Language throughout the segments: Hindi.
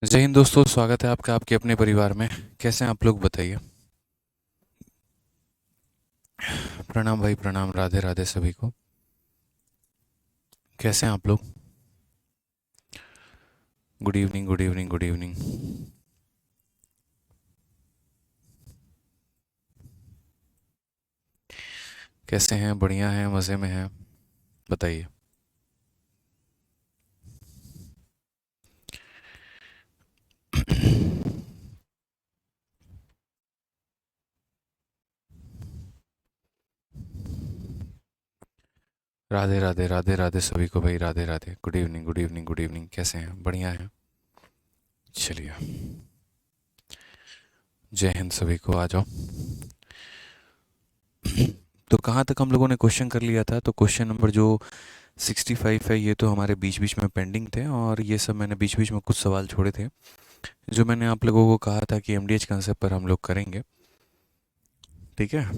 जय हिंद दोस्तों, स्वागत है आपका आपके अपने परिवार में। कैसे हैं आप लोग, बताइए। प्रणाम भाई, प्रणाम, राधे राधे सभी को। कैसे हैं आप लोग? Good evening, good evening, good evening. कैसे हैं? बढ़िया हैं, मज़े में हैं? बताइए। राधे राधे, राधे राधे सभी को भाई, Radhe Radhe. Good evening, good evening, good evening. कैसे हैं? बढ़िया हैं? चलिए। जय हिंद सभी को, आ जाओ। तो कहाँ तक हम लोगों ने क्वेश्चन कर लिया था? तो क्वेश्चन नंबर जो 65 है, ये तो हमारे बीच बीच में पेंडिंग थे, और ये सब मैंने बीच बीच में कुछ सवाल छोड़े थे जो मैंने आप लोगों को कहा था कि एमडीएच कंसेप्ट पर हम लोग करेंगे। ठीक है,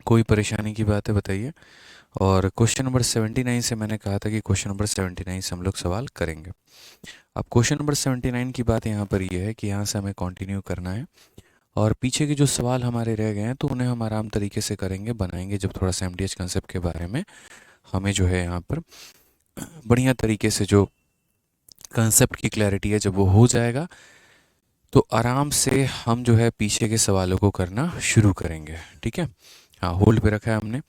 कोई परेशानी की बात है बताइए। और क्वेश्चन नंबर 79 से मैंने कहा था कि क्वेश्चन नंबर 79 से हम लोग सवाल करेंगे। अब क्वेश्चन नंबर 79 की बात यहाँ पर ये है कि यहाँ से हमें कंटिन्यू करना है, और पीछे के जो सवाल हमारे रह गए हैं तो उन्हें हम आराम तरीके से करेंगे, बनाएंगे, जब थोड़ा सा एमडीएच कंसेप्ट के बारे में हमें जो है यहाँ पर बढ़िया तरीके से जो कंसेप्ट की क्लैरिटी है, जब वो हो जाएगा तो आराम से हम जो है पीछे के सवालों को करना शुरू करेंगे। ठीक है, हाँ, होल्ड पे रखा है हमने।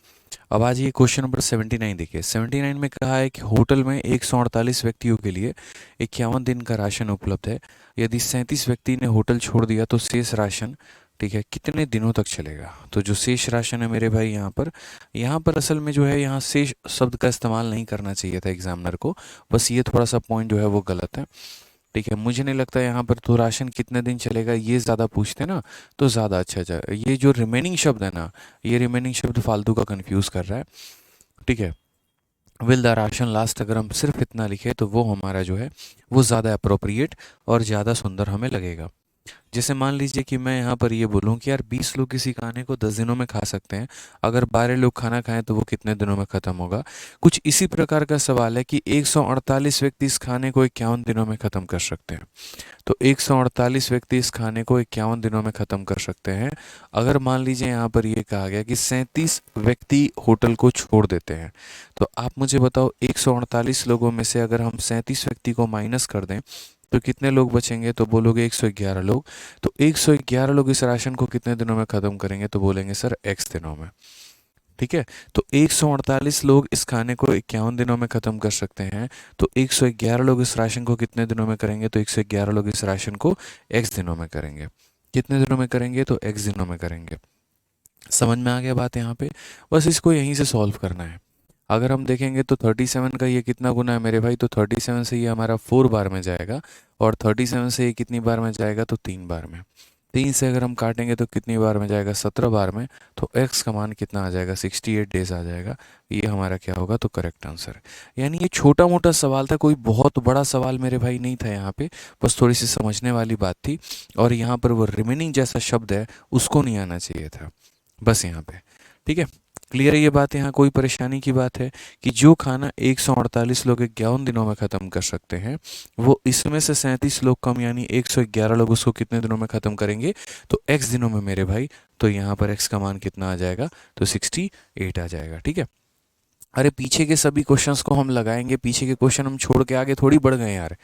अब आज ये क्वेश्चन नंबर 79 देखिए। 79 में कहा है कि होटल में 148 व्यक्तियों के लिए 51 दिन का राशन उपलब्ध है। यदि 37 व्यक्ति ने होटल छोड़ दिया तो शेष राशन, ठीक है, कितने दिनों तक चलेगा? तो जो शेष राशन है मेरे भाई, यहाँ पर असल में जो है, यहाँ शेष शब्द का इस्तेमाल नहीं करना चाहिए था एग्जामिनर को। बस ये थोड़ा सा पॉइंट जो है वो गलत है। ठीक है, मुझे नहीं लगता यहाँ पर तो राशन कितने दिन चलेगा ये ज़्यादा पूछते ना तो ज़्यादा अच्छा जाए। ये जो रिमेनिंग शब्द है ना, ये रिमेनिंग शब्द फालतू का कंफ्यूज कर रहा है। ठीक है, विल द राशन लास्ट, अगर हम सिर्फ इतना लिखे तो वो हमारा जो है वो ज़्यादा अप्रोप्रिएट और ज़्यादा सुंदर हमें लगेगा। जैसे मान लीजिए कि मैं यहाँ पर ये बोलूँ कि यार 20 लोग किसी खाने को 10 दिनों में खा सकते हैं, अगर 12 लोग खाना खाएं तो वो कितने दिनों में ख़त्म होगा। कुछ इसी प्रकार का सवाल है कि 148 व्यक्ति इस खाने को 51 दिनों में ख़त्म कर सकते हैं। तो 148 व्यक्ति इस खाने को 51 दिनों में ख़त्म कर सकते हैं। अगर मान लीजिए यहाँ पर ये कहा गया कि 37 व्यक्ति होटल को छोड़ देते हैं, तो आप मुझे बताओ 148 लोगों में से अगर हम 37 व्यक्ति को माइनस कर दें तो कितने लोग बचेंगे? तो बोलोगे 111 लोग। तो 111 लोग इस राशन को कितने दिनों में ख़त्म करेंगे? तो बोलेंगे सर एक्स दिनों में। ठीक है, तो 148 लोग इस खाने को 51 दिनों में ख़त्म कर सकते हैं। तो 111 लोग इस राशन को कितने दिनों में करेंगे? तो 111 लोग इस राशन को एक्स दिनों में करेंगे। कितने दिनों में करेंगे? तो एक्स दिनों में करेंगे। समझ में आ गया बात यहाँ पे? बस इसको यहीं से सॉल्व करना है। अगर हम देखेंगे तो 37 का ये कितना गुना है मेरे भाई? तो 37 से ये हमारा 4 बार में जाएगा, और 37 से ये कितनी बार में जाएगा? तो 3 बार में। 3 से अगर हम काटेंगे तो कितनी बार में जाएगा? 17 बार में। तो एक्स का मान कितना आ जाएगा? 68 डेज आ जाएगा। ये हमारा क्या होगा? तो करेक्ट आंसर। यानी ये छोटा मोटा सवाल था, कोई बहुत बड़ा सवाल मेरे भाई नहीं था यहाँ पे। बस थोड़ी सी समझने वाली बात थी, और यहाँ पर वो रिमेनिंग जैसा शब्द है उसको नहीं आना चाहिए था, बस यहाँ पे। ठीक है, क्लियर है ये बात? यहाँ कोई परेशानी की बात है कि जो खाना 148 लोग 51 दिनों में ख़त्म कर सकते हैं, वो इसमें से 37 लोग कम यानी 111 लोग उसको कितने दिनों में ख़त्म करेंगे? तो x दिनों में मेरे भाई। तो यहाँ पर x का मान कितना आ जाएगा? तो 68 आ जाएगा। ठीक है, अरे पीछे के सभी क्वेश्चंस को हम लगाएंगे, पीछे के क्वेश्चन हम छोड़ के आगे थोड़ी बढ़ गए यार।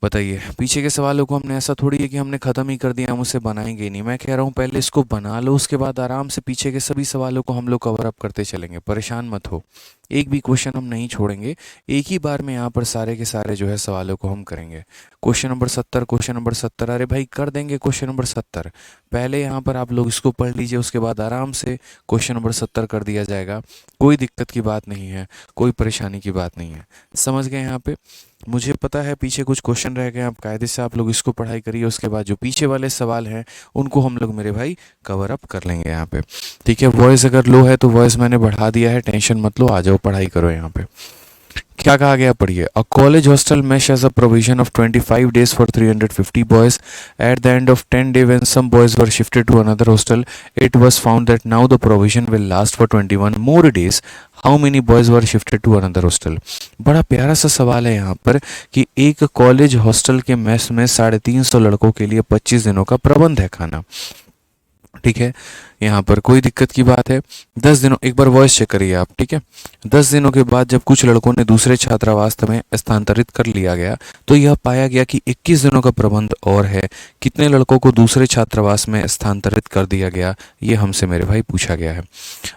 बताइए, पीछे के सवालों को हमने ऐसा थोड़ी है कि हमने ख़त्म ही कर दिया, हम उसे बनाएंगे ही नहीं। मैं कह रहा हूँ पहले इसको बना लो, उसके बाद आराम से पीछे के सभी सवालों को हम लोग कवर अप करते चलेंगे, परेशान मत हो। एक भी क्वेश्चन हम नहीं छोड़ेंगे, एक ही बार में यहाँ पर सारे के सारे जो है सवालों को हम करेंगे। क्वेश्चन नंबर 70, क्वेश्चन नंबर 70, अरे भाई कर देंगे क्वेश्चन नंबर 70। पहले यहाँ पर आप लोग इसको पढ़ लीजिए, उसके बाद आराम से क्वेश्चन नंबर 70 कर दिया जाएगा। कोई दिक्कत की बात नहीं है, कोई परेशानी की बात नहीं है। समझ गए यहाँ पे? मुझे पता है पीछे कुछ क्वेश्चन रह गए, आप कायदे से आप लोग इसको पढ़ाई करिए, उसके बाद जो पीछे वाले सवाल हैं उनको हम लोग मेरे भाई कवर अप कर लेंगे यहाँ पे। ठीक है, वॉइस अगर लो है तो वॉइस मैंने बढ़ा दिया है, टेंशन मत लो, आ जाओ पढ़ाई करो यहाँ पे। क्या कहा गया पढ़िए, a college hostel mess as a provision of 25 days for 350 boys. At the end of 10 days when some boys were shifted to another hostel, it was found that now the provision will last for 21 more days. How many boys were shifted to another hostel? बड़ा प्यारा सा सवाल है यहाँ पर कि एक कॉलेज हॉस्टल के मेस में 350 लड़कों के लिए 25 दिनों का प्रबंध है खाना, ठीक है। यहाँ पर कोई दिक्कत की बात है। 10 दिनों, एक बार वॉइस चेक करिए आप, ठीक है। 10 दिनों के बाद जब कुछ लड़कों ने दूसरे छात्रावास में स्थानांतरित कर लिया गया तो यह पाया गया कि 21 दिनों का प्रबंध और है। कितने लड़कों को दूसरे छात्रावास में स्थानांतरित कर दिया गया, ये हमसे मेरे भाई पूछा गया है।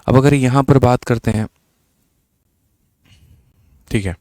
अब अगर यहाँ पर बात करते हैं, ठीक है,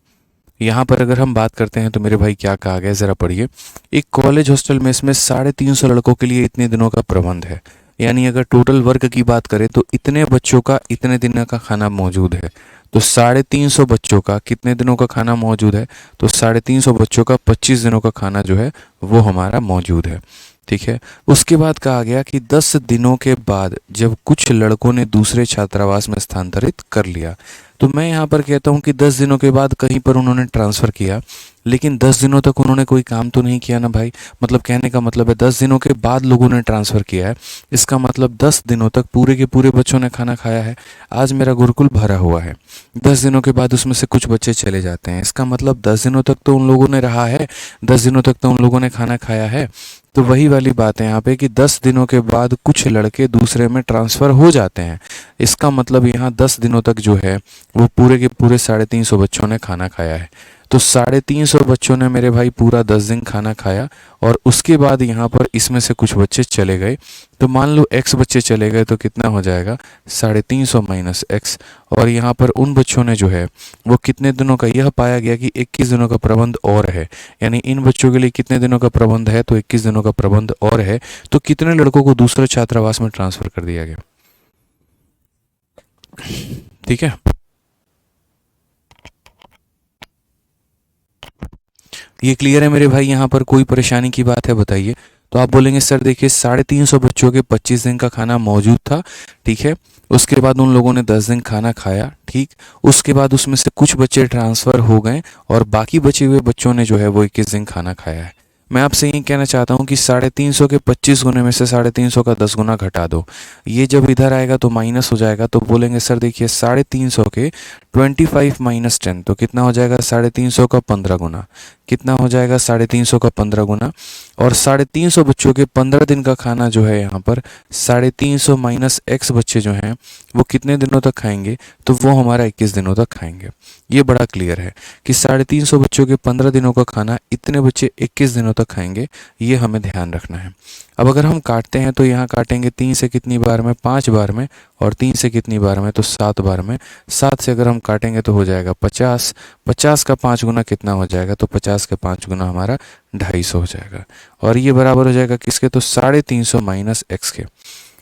यहाँ पर अगर हम बात करते हैं तो मेरे भाई क्या कहा गया, ज़रा पढ़िए। एक कॉलेज हॉस्टल में इसमें 350 लड़कों के लिए इतने दिनों का प्रबंध है, यानी अगर टोटल वर्ग की बात करें तो इतने बच्चों का इतने दिन का खाना मौजूद है। तो 350 बच्चों का कितने दिनों का खाना मौजूद है, तो 350 बच्चों का 25 दिनों का खाना जो है वो हमारा मौजूद है, ठीक है। उसके बाद कहा गया कि 10 दिनों के बाद जब कुछ लड़कों ने दूसरे छात्रावास में स्थानांतरित कर लिया, तो मैं यहाँ पर कहता हूँ कि 10 दिनों के बाद कहीं पर उन्होंने ट्रांसफ़र किया, लेकिन 10 दिनों तक उन्होंने कोई काम तो नहीं किया ना भाई। मतलब कहने का मतलब है 10 दिनों के बाद लोगों ने ट्रांसफ़र किया है, इसका मतलब 10 दिनों तक पूरे के पूरे बच्चों ने खाना खाया है। आज मेरा गुरुकुल भरा हुआ है, 10 दिनों के बाद उसमें से कुछ बच्चे चले जाते हैं, इसका मतलब 10 दिनों तक तो उन लोगों ने रहा है, 10 दिनों तक तो उन लोगों ने खाना खाया है। तो वही वाली बात है यहाँ पे कि 10 दिनों के बाद कुछ लड़के दूसरे में ट्रांसफ़र हो जाते हैं, इसका मतलब यहाँ 10 दिनों तक जो है वो पूरे के पूरे 350 बच्चों ने खाना खाया है। तो 350 बच्चों ने मेरे भाई पूरा 10 दिन खाना खाया, और उसके बाद यहाँ पर इसमें से कुछ बच्चे चले गए। तो मान लो x बच्चे चले गए तो कितना हो जाएगा, 350 माइनस x। और यहाँ पर उन बच्चों ने जो है वो कितने दिनों का, यह पाया गया कि 21 दिनों का प्रबंध और है, यानी इन बच्चों के लिए कितने दिनों का प्रबंध है, तो 21 दिनों का प्रबंध और है। तो कितने लड़कों को दूसरे छात्रावास में ट्रांसफ़र कर दिया गया, ठीक है। ये क्लियर है मेरे भाई, यहाँ पर कोई परेशानी की बात है बताइए। तो आप बोलेंगे सर देखिए 350 बच्चों के 25 दिन का खाना मौजूद था, ठीक है। उसके बाद उन लोगों ने 10 दिन खाना खाया, ठीक। उसके बाद उसमें से कुछ बच्चे ट्रांसफ़र हो गए और बाकी बचे हुए बच्चों ने जो है वो 21 दिन खाना खाया है। मैं आपसे ये कहना चाहता हूँ कि 350 के 25 गुने में से 350 का 10 गुना घटा दो, ये जब इधर आएगा तो माइनस हो जाएगा। तो बोलेंगे सर देखिए 350 के 25 माइनस 10 तो कितना हो जाएगा, 350 का 15 गुना। कितना हो जाएगा, 350 का 15 गुना। और 350 बच्चों के 15 दिन का खाना जो है यहाँ पर 350 माइनस x बच्चे जो हैं वो कितने दिनों तक खाएंगे, तो वो हमारा 21 दिनों तक खाएंगे। ये बड़ा क्लियर है कि 350 बच्चों के 15 दिनों का खाना इतने बच्चे 21 दिनों तक खाएंगे, ये हमें ध्यान रखना है। अब अगर हम काटते हैं तो यहाँ काटेंगे 3 से कितनी बार में, 5 बार में, और 3 से कितनी बार में, तो 7 बार में। 7 से अगर हम काटेंगे तो हो जाएगा 50, 50 का 5 गुना कितना हो जाएगा, तो 50 का 5 गुना हमारा 250 हो जाएगा। और ये बराबर हो जाएगा किसके, तो 350 माइनस x के।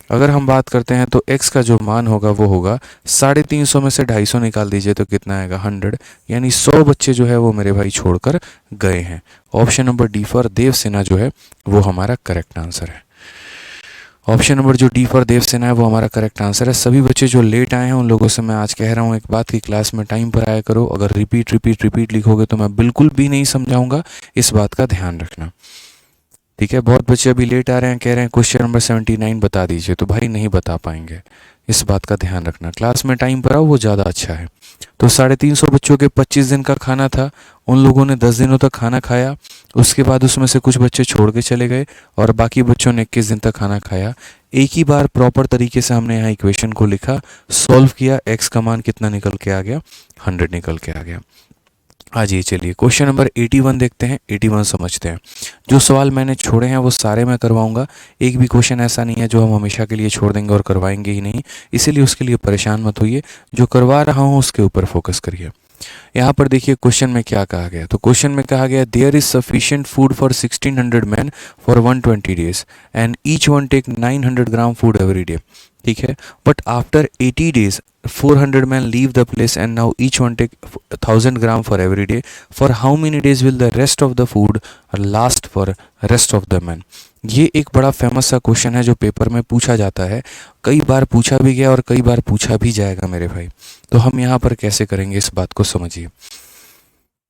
अगर हम बात करते हैं तो x का जो मान होगा वो होगा 350 में से 250 निकाल दीजिए तो कितना आएगा 100, यानी 100 बच्चे जो है वो मेरे भाई छोड़कर गए हैं। Option number D for Devasena जो है वो हमारा करेक्ट आंसर है। ऑप्शन नंबर जो डी फॉर देवसेना है वो हमारा करेक्ट आंसर है। सभी बच्चे जो लेट आए हैं उन लोगों से मैं आज कह रहा हूँ एक बात की क्लास में टाइम पर आया करो। अगर रिपीट रिपीट रिपीट लिखोगे तो मैं बिल्कुल भी नहीं समझाऊंगा, इस बात का ध्यान रखना, ठीक है। बहुत बच्चे अभी लेट आ रहे हैं, कह रहे हैं क्वेश्चन नंबर 79 बता दीजिए, तो भाई नहीं बता पाएंगे, इस बात का ध्यान रखना। क्लास में टाइम पर आओ, वो ज़्यादा अच्छा है। तो 350 बच्चों के 25 दिन का खाना था, उन लोगों ने 10 दिनों तक खाना खाया। उसके बाद उसमें से कुछ बच्चे छोड़ के चले गए और बाकी बच्चों ने 21 दिन तक खाना खाया। एक ही बार प्रॉपर तरीके से हमने यहाँ इक्वेशन को लिखा, सॉल्व किया, x का मान कितना निकल के आ गया, 100 निकल के आ गया। आज ये चलिए क्वेश्चन नंबर 81 देखते हैं, 81 समझते हैं। जो सवाल मैंने छोड़े हैं वो सारे मैं करवाऊंगा, एक भी क्वेश्चन ऐसा नहीं है जो हम हमेशा के लिए छोड़ देंगे और करवाएंगे ही नहीं, इसीलिए उसके लिए परेशान मत होइए। जो करवा रहा हूँ उसके ऊपर फोकस करिए। यहाँ पर देखिए क्वेश्चन में क्या कहा गया, तो क्वेश्चन में कहा गया there is sufficient food for 1600 man for 120 days and each one take 900 gram food every day, ठीक है। But after 80 days 400 man leave the place and now each one take 1000 gram for every day. For how many days will the rest of the food last for rest of the man. ये एक बड़ा फेमस सा क्वेश्चन है जो पेपर में पूछा जाता है, कई बार पूछा भी गया और कई बार पूछा भी जाएगा मेरे भाई। तो हम यहाँ पर कैसे करेंगे इस बात को समझिए।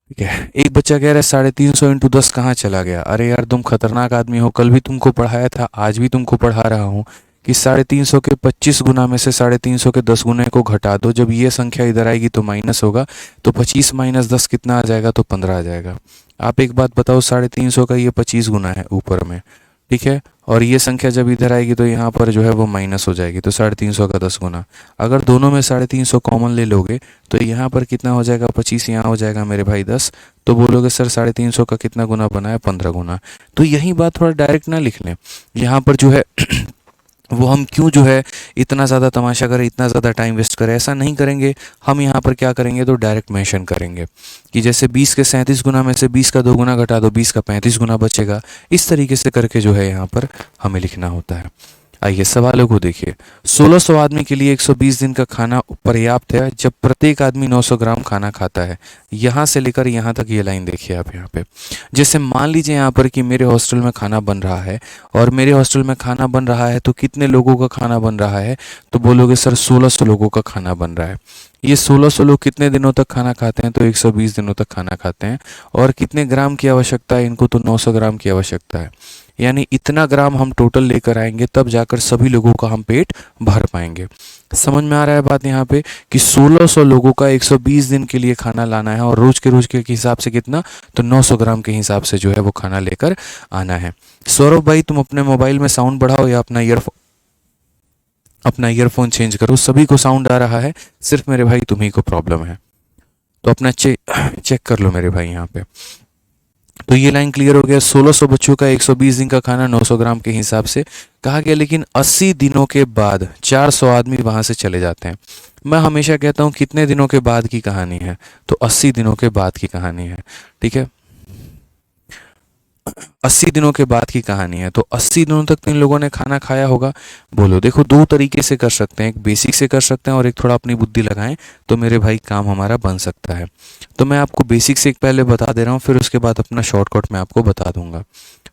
ठीक है। एक बच्चा कह रहा है 350 इंटू 10 कहाँ चला गया। अरे यार तुम खतरनाक आदमी हो, कल भी तुमको पढ़ाया था, आज भी तुमको पढ़ा रहा हूँ कि 350 के 25 गुना में से 350 के 10 गुने को घटा दो, जब ये संख्या इधर आएगी तो माइनस होगा, तो 25 माइनस 10 कितना आ जाएगा, तो 15 आ जाएगा। आप एक बात बताओ, 350 का ये 25 गुना है ऊपर में, ठीक है, और ये संख्या जब इधर आएगी तो यहाँ पर जो है वो माइनस हो जाएगी, तो 350 का 10 गुना। अगर दोनों में 350 कॉमन ले लोगे तो यहाँ पर कितना हो जाएगा, 25, यहाँ हो जाएगा मेरे भाई 10। तो बोलोगे सर 350 का कितना गुना बना है, 15 गुना। तो यही बात थोड़ा डायरेक्ट ना लिख लें, यहाँ पर जो है वो हम क्यों जो है इतना ज़्यादा तमाशा करें, इतना ज़्यादा टाइम वेस्ट करें, ऐसा नहीं करेंगे। हम यहाँ पर क्या करेंगे, तो डायरेक्ट मेंशन करेंगे कि जैसे 20 के 37 गुना में से 20 का 2 गुना घटा दो, 20 का 35 गुना बचेगा। इस तरीके से करके जो है यहाँ पर हमें लिखना होता है। आइए सवालों को देखिए। 1600 आदमी के लिए 120 दिन का खाना पर्याप्त है जब प्रत्येक आदमी 900 ग्राम खाना खाता है। यहाँ से लेकर यहाँ तक ये लाइन देखिए आप यहाँ पे। जैसे मान लीजिए यहाँ पर कि मेरे हॉस्टल में खाना बन रहा है, और मेरे हॉस्टल में खाना बन रहा है तो कितने लोगों का खाना बन रहा है, तो बोलोगे सर 1600 लोगों का खाना बन रहा है। ये 1600 लोग कितने दिनों तक खाना खाते हैं, तो 120 दिनों तक खाना खाते हैं। और कितने ग्राम की आवश्यकता है इनको, तो 900 ग्राम की आवश्यकता है। यानी इतना ग्राम हम टोटल लेकर आएंगे तब जाकर सभी लोगों का हम पेट भर पाएंगे। समझ में आ रहा है बात यहाँ पे कि 1600 लोगों का 120 दिन के लिए खाना लाना है, और रोज के हिसाब से कितना, तो 900 ग्राम के हिसाब से जो है वो खाना लेकर आना है। सौरभ भाई तुम अपने मोबाइल में साउंड बढ़ाओ या अपना ईयरफोन चेंज करो, सभी को साउंड आ रहा है, सिर्फ मेरे भाई तुम्ही को प्रॉब्लम है। तो अपना चेक कर लो मेरे भाई यहाँ पे। तो ये लाइन क्लियर हो गया। 1600 बच्चों का 120 दिन का खाना 900 ग्राम के हिसाब से कहा गया, लेकिन 80 दिनों के बाद 400 आदमी वहां से चले जाते हैं। मैं हमेशा कहता हूं कितने दिनों के बाद की कहानी है, तो 80 दिनों के बाद की कहानी है, ठीक है। 80 दिनों के बाद की कहानी है, तो 80 दिनों तक तो इन लोगों ने खाना खाया होगा। बोलो देखो, दो तरीके से कर सकते हैं, एक बेसिक से कर सकते हैं और एक थोड़ा अपनी बुद्धि लगाएं तो मेरे भाई काम हमारा बन सकता है। तो मैं आपको बेसिक से एक पहले बता दे रहा हूँ, फिर उसके बाद अपना शॉर्टकट मैं आपको बता दूंगा।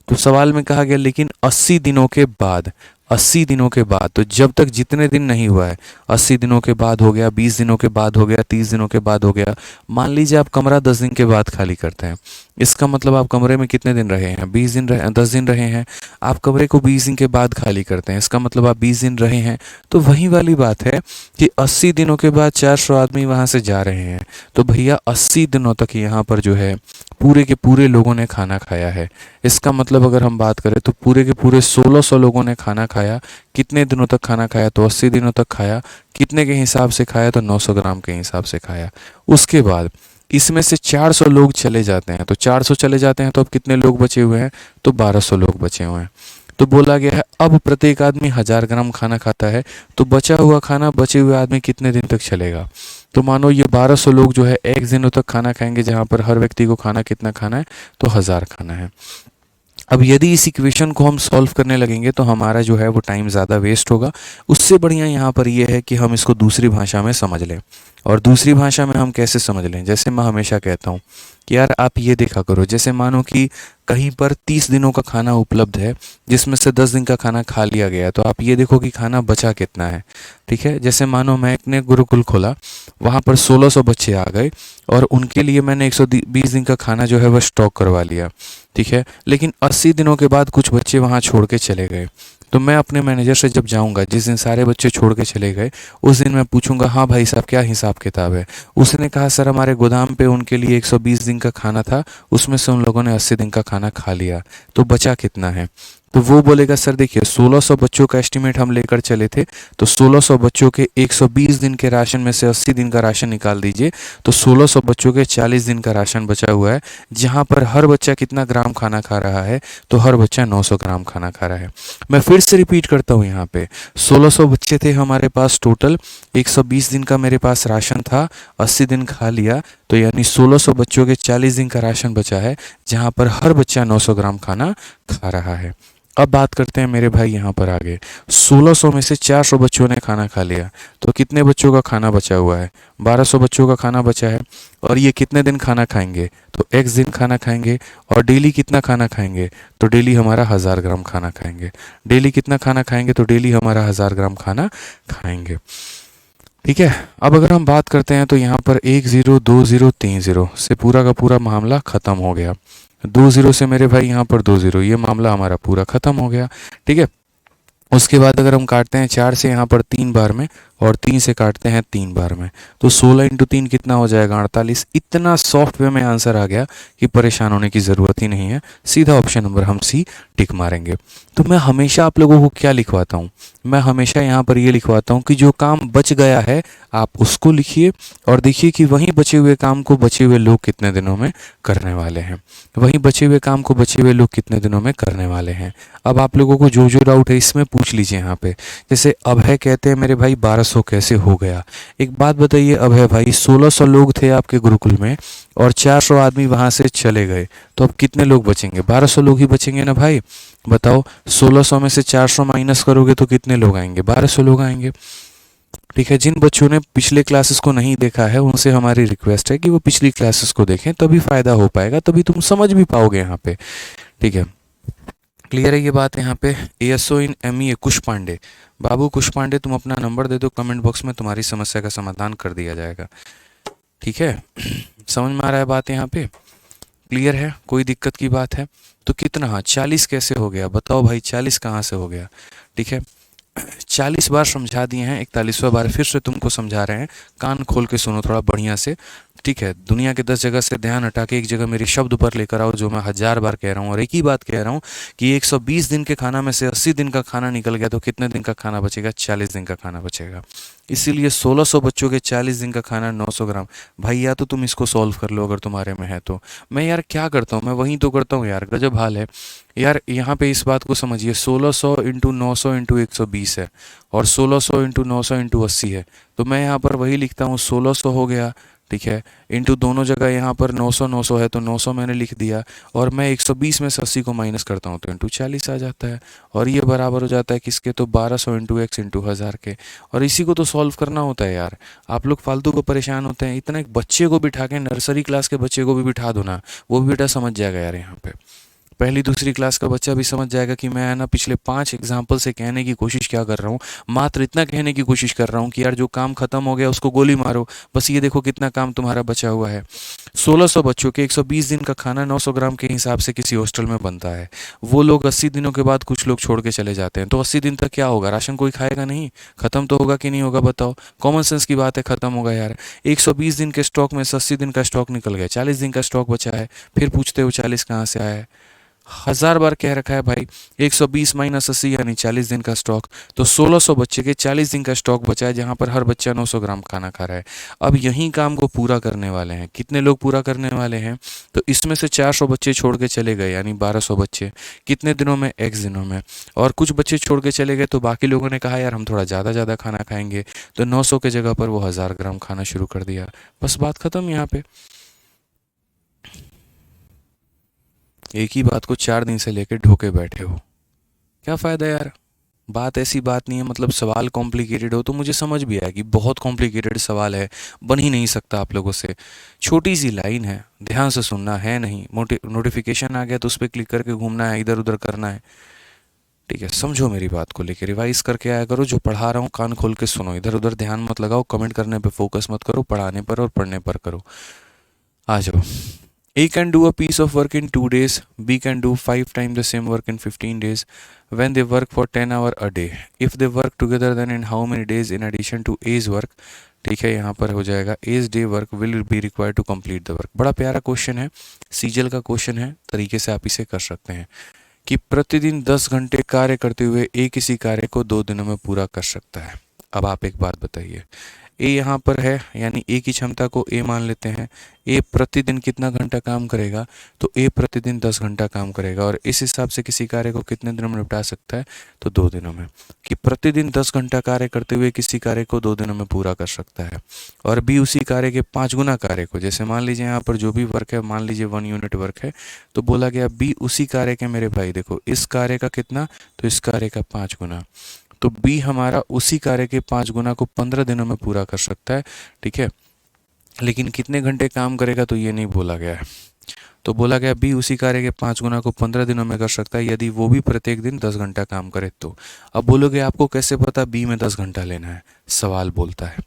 तो सवाल में कहा गया लेकिन 80 दिनों के बाद, 80 दिनों के बाद, तो जब तक जितने दिन नहीं हुआ है, 80 दिनों के बाद हो गया, 20 दिनों के बाद हो गया, 30 दिनों के बाद हो गया। मान लीजिए आप कमरा 10 दिन के बाद खाली करते हैं, इसका मतलब आप कमरे में कितने दिन रहे हैं, 20 दिन रहे, 10 दिन रहे हैं। आप कमरे को 20 दिन के बाद खाली करते हैं, इसका मतलब आप 20 दिन रहे हैं। तो वही वाली बात है कि 80 दिनों के बाद 400 आदमी वहाँ से जा रहे हैं, तो भैया 80 दिनों तक यहाँ पर जो है पूरे के पूरे लोगों ने खाना खाया है। इसका मतलब अगर हम बात करें तो पूरे के पूरे 1600 लोगों ने खाना खाया। कितने दिनों तक खाना खाया, तो 80 दिनों तक खाया। कितने के हिसाब से खाया, तो 900 ग्राम के हिसाब से खाया। उसके बाद इसमें से 400 लोग चले जाते हैं, तो 400 चले जाते हैं तो अब कितने लोग बचे हुए हैं, तो 1200 लोग बचे हुए हैं। तो बोला गया है अब प्रत्येक आदमी 1000 ग्राम खाना खाता है, तो बचा हुआ खाना बचे हुए आदमी कितने दिन तक चलेगा। तो मानो ये 1200 लोग जो है एक दिनों तक खाना खाएंगे, जहाँ पर हर व्यक्ति को खाना कितना खाना है, तो 1000 खाना है। अब यदि इस इक्वेशन को हम सॉल्व करने लगेंगे तो हमारा जो है वो टाइम ज़्यादा वेस्ट होगा। उससे बढ़िया यहाँ पर ये है कि हम इसको दूसरी भाषा में समझ लें। और दूसरी भाषा में हम कैसे समझ लें, जैसे मैं हमेशा कहता हूँ कि यार आप ये देखा करो, जैसे मानो कि कहीं पर 30 दिनों का खाना उपलब्ध है, जिसमें से 10 दिन का खाना खा लिया गया, तो आप ये देखो कि खाना बचा कितना है, ठीक है। जैसे मानो मैंने गुरुकुल खोला, वहाँ पर 1600 बच्चे आ गए और उनके लिए मैंने 120 दिन का खाना जो है वह स्टॉक करवा लिया, ठीक है। लेकिन 80 दिनों के बाद कुछ बच्चे वहाँ छोड़ के चले गए, तो मैं अपने मैनेजर से जब जाऊंगा, जिस दिन सारे बच्चे छोड़ के चले गए उस दिन मैं पूछूंगा, हाँ भाई साहब क्या हिसाब किताब है। उसने कहा सर हमारे गोदाम पे उनके लिए 120 दिन का खाना था, उसमें से उन लोगों ने 80 दिन का खाना खा लिया, तो बचा कितना है। तो वो बोलेगा सर देखिए 1600 बच्चों का एस्टिमेट हम लेकर चले थे, तो 1600 बच्चों के 120 दिन के राशन में से 80 दिन का राशन निकाल दीजिए, तो 1600 बच्चों के 40 दिन का राशन बचा हुआ है, जहां पर हर बच्चा कितना ग्राम खाना खा रहा है, तो हर बच्चा 900 ग्राम खाना खा रहा है। मैं फिर से रिपीट करता हूँ, यहाँ पे 1600 बच्चे थे हमारे पास टोटल, 120 दिन का मेरे पास राशन था, 80 दिन खा लिया, तो यानी 1600 बच्चों के 40 दिन का राशन बचा है, जहां पर हर बच्चा 900 ग्राम खाना खा रहा है। अब बात करते हैं मेरे भाई यहाँ पर आगे। 1600 में से 400 बच्चों ने खाना खा लिया, तो कितने बच्चों का खाना बचा हुआ है, 1200 बच्चों का खाना बचा है। और ये कितने दिन खाना खाएंगे, तो x दिन खाना खाएंगे। और डेली कितना खाना खाएंगे, तो डेली हमारा 1000 ग्राम खाना खाएंगे। डेली कितना खाना खाएंगे, तो डेली हमारा 1000 ग्राम खाना खाएंगे, ठीक है। अब अगर हम बात करते हैं तो यहाँ पर 1 0 2 0 3 0 से पूरा का पूरा मामला ख़त्म हो गया। 2 0 से मेरे भाई यहाँ पर 2 0, ये मामला हमारा पूरा ख़त्म हो गया। ठीक है। उसके बाद अगर हम काटते हैं 4 से यहाँ पर 3 बार में और 3 से काटते हैं 3 बार में, तो 16 इंटू 3 कितना हो जाएगा? 48। इतना सॉफ्ट वे में आंसर आ गया कि परेशान होने की ज़रूरत ही नहीं है। सीधा ऑप्शन नंबर हम सी टिक मारेंगे। तो मैं हमेशा आप लोगों को क्या लिखवाता हूँ? मैं हमेशा यहाँ पर ये लिखवाता हूँ कि जो काम बच गया है आप उसको लिखिए और देखिए कि वहीं बचे हुए काम को बचे हुए लोग कितने दिनों में करने वाले हैं। वहीं बचे हुए काम को बचे हुए लोग कितने दिनों में करने वाले हैं। अब आप लोगों को जो जो डाउट है इसमें पूछ लीजिए यहाँ पे। जैसे अभय कहते हैं मेरे भाई 1200 कैसे हो गया? एक बात बताइए अभय भाई, 1600 लोग थे आपके गुरुकुल में और 400 आदमी वहाँ से चले गए, तो अब कितने लोग बचेंगे? 1200 लोग ही बचेंगे ना भाई। बताओ, 1600 में से 400 माइनस करोगे तो कितने लोग आएंगे? 1200 लोग आएंगे। ठीक है। जिन बच्चों ने पिछले क्लासेस को नहीं देखा है उनसे हमारी रिक्वेस्ट है कि वो पिछली क्लासेस को देखें, तभी फ़ायदा हो पाएगा, तभी तुम समझ भी पाओगे यहाँ पे। ठीक है। क्लियर है ये बात यहाँ पे? ASO इन MEA कुश पांडे, बाबू कुश पांडे, तुम अपना नंबर दे दो कमेंट बॉक्स में, तुम्हारी समस्या का समाधान कर दिया जाएगा। ठीक है। समझ में आ रहा है बात यहाँ पे? क्लियर है? कोई दिक्कत की बात है? तो कितना? हाँ, 40 कैसे हो गया बताओ भाई, 40 कहाँ से हो गया? ठीक है। 40 बार समझा दिए हैं, 41वां बार फिर से तुमको समझा रहे हैं। कान खोल के सुनो थोड़ा बढ़िया से। ठीक है। दुनिया के 10 जगह से ध्यान हटा के एक जगह मेरी शब्द पर लेकर आओ, जो मैं 1000 बार कह रहा हूँ और एक ही बात कह रहा हूँ कि 120 दिन के खाना में से 80 दिन का खाना निकल गया तो कितने दिन का खाना बचेगा? 40 दिन का खाना बचेगा। इसीलिए 1600 बच्चों के 40 दिन का खाना 900 ग्राम। भाई या तो तुम इसको सॉल्व कर लो अगर तुम्हारे में है तो। मैं यार क्या करता हूँ, मैं वहीं तो करता हूँ यार, गजब हाल है यार। यहाँ पे इस बात को समझिए, 1600 इंटू 900 इंटू 120 है और 1600 इंटू 900 इंटू 80 है। तो मैं यहाँ पर वही लिखता हूँ, 1600 हो गया। ठीक है। इंटू दोनों जगह यहाँ पर 900 900 है तो 900 मैंने लिख दिया और मैं 120 में से 80 को माइनस करता हूँ तो इंटू 40 आ जाता है और ये बराबर हो जाता है किसके? तो 1200 इंटू एक्स इंटू 1000 के। और इसी को तो सॉल्व करना होता है यार। आप लोग फालतू को परेशान होते हैं। इतना एक बच्चे को बिठा के, नर्सरी क्लास के बच्चे को भी बिठा दो ना, वो भी बेटा समझ जाएगा यार। यहाँ पे पहली दूसरी क्लास का बच्चा भी समझ जाएगा कि मैं ना पिछले 5 एग्जाम्पल से कहने की कोशिश क्या कर रहा हूँ। मात्र इतना कहने की कोशिश कर रहा हूँ कि यार जो काम खत्म हो गया उसको गोली मारो, बस ये देखो कितना काम तुम्हारा बचा हुआ है। 1600 बच्चों के 120 दिन का खाना 900 ग्राम के हिसाब से किसी हॉस्टल में बनता है। वो लोग 80 दिनों के बाद कुछ लोग छोड़ के चले जाते हैं, तो 80 दिन तक क्या होगा? राशन कोई खाएगा नहीं? खत्म तो होगा कि नहीं होगा बताओ? कॉमन सेंस की बात है, खत्म होगा यार। 120 दिन के स्टॉक में से 80 दिन का स्टॉक निकल गया, 40 दिन का स्टॉक बचा है। फिर पूछते हो 40 कहाँ से आया है? 1000 बार कह रखा है भाई, 120 माइनस 80 यानी 40 दिन का स्टॉक। तो 1600 बच्चे के 40 दिन का स्टॉक बचा है, जहां पर हर बच्चा 900 ग्राम खाना खा रहा है। अब यही काम को पूरा करने वाले हैं कितने लोग? पूरा करने वाले हैं तो इसमें से 400 बच्चे छोड़ के चले गए यानी 1200 बच्चे कितने दिनों में? x दिनों में। और कुछ बच्चे छोड़ के चले गए तो बाकी लोगों ने कहा यार हम थोड़ा ज़्यादा खाना खाएंगे, तो 900 के जगह पर वो 1000 ग्राम खाना शुरू कर दिया। बस बात खत्म यहाँ पे। एक ही बात को 4 दिन से लेकर ढोके बैठे हो, क्या फ़ायदा यार? बात ऐसी बात नहीं है, मतलब सवाल कॉम्प्लिकेटेड हो तो मुझे समझ भी आया कि बहुत कॉम्प्लिकेटेड सवाल है, बन ही नहीं सकता आप लोगों से। छोटी सी लाइन है, ध्यान से सुनना है, नहीं नोटिफिकेशन आ गया तो उस पर क्लिक करके घूमना है, इधर उधर करना है। ठीक है, समझो मेरी बात को लेकर, रिवाइज करके आया करो। जो पढ़ा रहा हूँ कान खोल के सुनो, इधर उधर ध्यान मत लगाओ, कमेंट करने पे फोकस मत करो, पढ़ाने पर और पढ़ने पर करो। आ जाओ। A can do a piece of work in 2 days. B can do 5 times the same work in 15 days when they work for 10 hours a day. If they work together, then in how many days in addition to A's work? ठीक है, यहाँ पर हो जाएगा A's day work will be required to complete the work. बड़ा प्यारा क्वेश्चन है, सीजल का क्वेश्चन है, तरीके से आप इसे कर सकते हैं कि प्रतिदिन 10 घंटे कार्य करते हुए ए किसी कार्य को 2 दिनों में पूरा कर सकता है। अब आप एक बात बताइए, ए यहाँ पर है यानी ए की क्षमता को ए मान लेते हैं। ए प्रतिदिन कितना घंटा काम करेगा? तो ए प्रतिदिन 10 घंटा काम करेगा और इस हिसाब से किसी कार्य को कितने दिनों में निपटा सकता है? तो 2 दिनों में। कि प्रतिदिन 10 घंटा कार्य करते हुए किसी कार्य को 2 दिनों में पूरा कर सकता है। और बी उसी कार्य के 5 गुना कार्य को, जैसे मान लीजिए यहाँ पर जो भी वर्क है, मान लीजिए 1 यूनिट वर्क है, तो बोला गया बी उसी कार्य के, मेरे भाई देखो इस कार्य का कितना, तो इस कार्य का 5 गुना। तो बी हमारा उसी कार्य के 5 गुना को 15 दिनों में पूरा कर सकता है। ठीक है, लेकिन कितने घंटे काम करेगा तो ये नहीं बोला गया है। तो बोला गया बी उसी कार्य के 5 गुना को 15 दिनों में कर सकता है यदि वो भी प्रत्येक दिन 10 घंटा काम करे तो। अब बोलोगे आपको कैसे पता बी में 10 घंटा लेना है? सवाल बोलता है।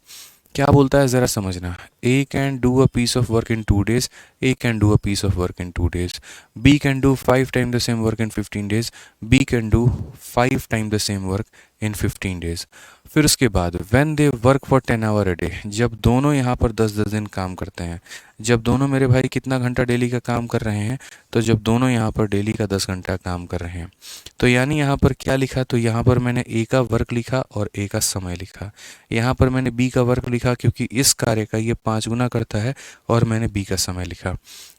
क्या बोलता है ज़रा समझना। A can do a piece of work in 2 days, A can do a piece of work in 2 days, B can do 5 times the same work in 15 days, B can do 5 times the same work in 15 days। फिर उसके बाद when they work for 10 hour a day, जब दोनों यहाँ पर 10-10 दिन काम करते हैं, जब दोनों मेरे भाई कितना घंटा डेली का काम कर रहे हैं, तो जब दोनों यहाँ पर डेली का 10 घंटा काम कर रहे हैं, तो यानी यहाँ पर क्या लिखा, तो यहाँ पर मैंने ए का वर्क लिखा और ए का समय लिखा। यहाँ पर मैंने बी का वर्क लिखा क्योंकि इस कार्य का ये 5 गुना करता है, और मैंने बी का समय लिखा।